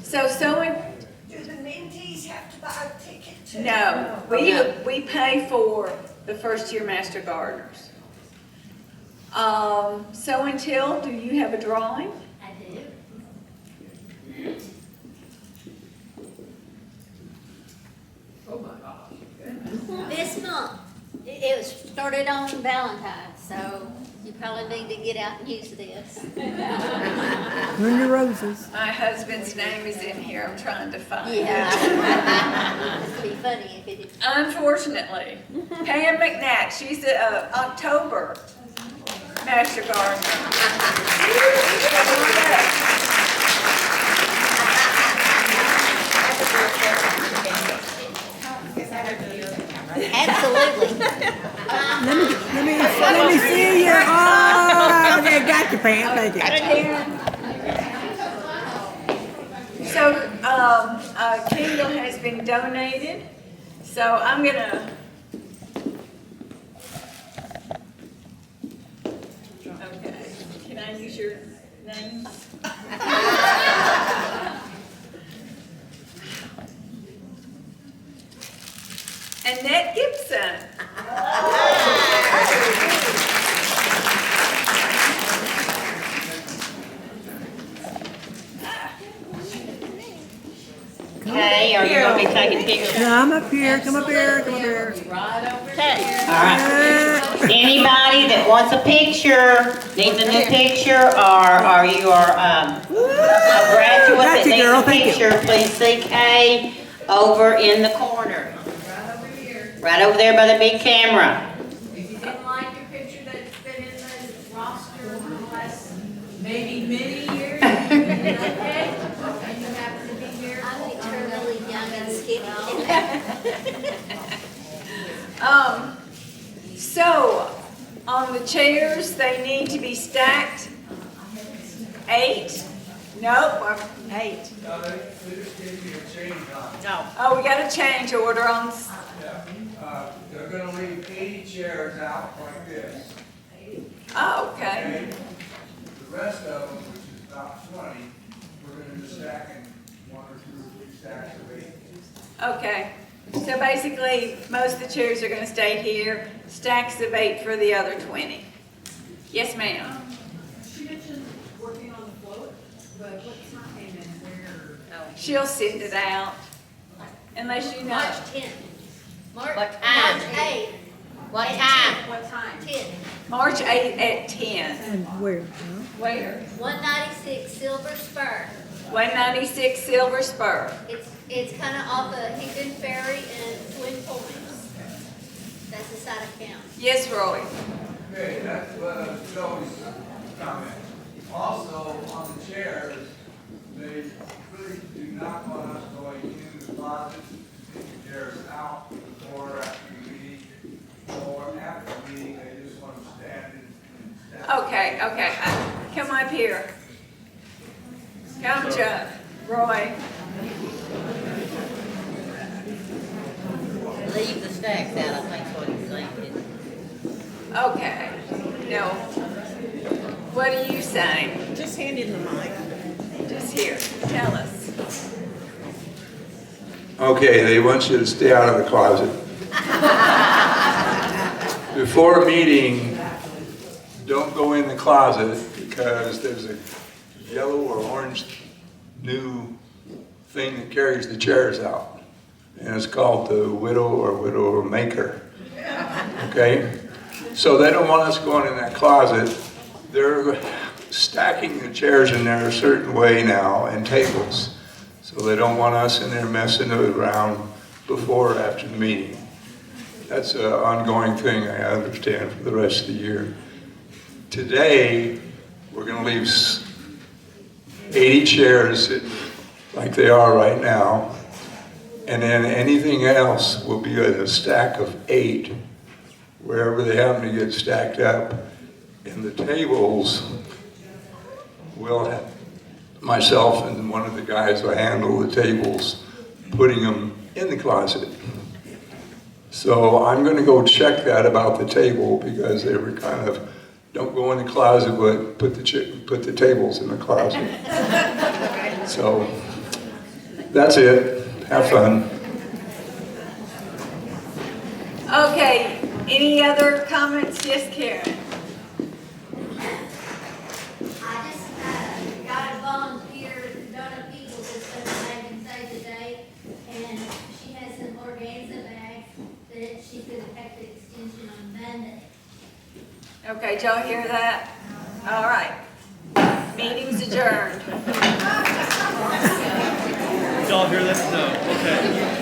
So Do the mentees have to buy a ticket too? no, we pay for the first year Master Gardeners. So until, do you have a drawing? I do. This month, it was started on Valentine's, so you probably need to get out and use this. Run your roses. My husband's name is in here. I'm trying to find it. Yeah. It'd be funny if it did. Unfortunately, Pam McNatt, she's the October Master Absolutely. Let me see you. Oh, okay, got you, Pam. Thank you. So, Kindle has been donated, so I'm gonna. Okay, can I use your names? Annette Gibson. Okay, are you gonna be taking pictures? Come up here, come up here, come up here. Right over Okay. here. All right. Anybody that wants a picture, needs a new picture, or you are a graduate that Gotcha, girl. needs a Thank you. picture, please see Kay over in the corner. Right over there by the big camera. If you didn't like your picture that's been in the roster for the last maybe many years, okay, and you happen to be here. I'm eternally young and skinny. So, on the chairs, they need to be stacked 8? Nope. 8. No, they just gave you a change on it. No. Oh, we got a change order on, They're gonna leave 80 chairs out like this. oh, okay. The rest of them, which is about 20, we're gonna just stack in 1 or 2 or 3 stacks of 8. Okay. So basically, most of the chairs are gonna stay here, stacks of 8 for the other 20. Yes, ma'am. She mentioned working on the float, but what time and where? She'll send it out, unless you know. March 10th. March What time? 8th. What time? What time? 10. March 8th at 10. And where? Where? 196 Silver Spur. 196 Silver Spur. It's kind of off of Hickman Ferry and Twin Points. That's the side of town. Yes, Roy. Okay, that's Joey's comment. Also, on the chairs, they really do not want us going in the closet, taking chairs out before, after the meeting, or after the meeting, they just want to stand and stand. Okay. Come up here. Come, Chuck. Roy. Leave the stacks out, I think's what he's saying. Okay. No. What are you saying? Just hand in the mic. Just here. Tell us. Okay, they want you to stay out of the closet. Before a meeting, don't go in the closet because there's a yellow or orange new thing that carries the chairs out. And it's called the widow or widower maker. Okay? So they don't want us going in that closet. They're stacking the chairs in there a certain way now and tables. So they don't want us in there messing it around before or after the meeting. That's an ongoing thing, I understand, for the rest of the year. Today, we're going to leave 80 chairs like they are right now. And then anything else will be a stack of 8, wherever they happen to get stacked up. And the tables will have myself and one of the guys who handle the tables, putting them in the closet. So I'm going to go check that about the table because they were kind of, don't go in the closet, but put the tables in the closet. So that's it. Have fun. Okay. Any other comments? Yes, Karen. I just got a volunteer, Donna Peoples, that's going to make and save the day, and she has some organza bags that she's going to take the extension on Monday. Okay, did y'all hear that? All right. Meeting's adjourned. Did y'all hear that? No, okay.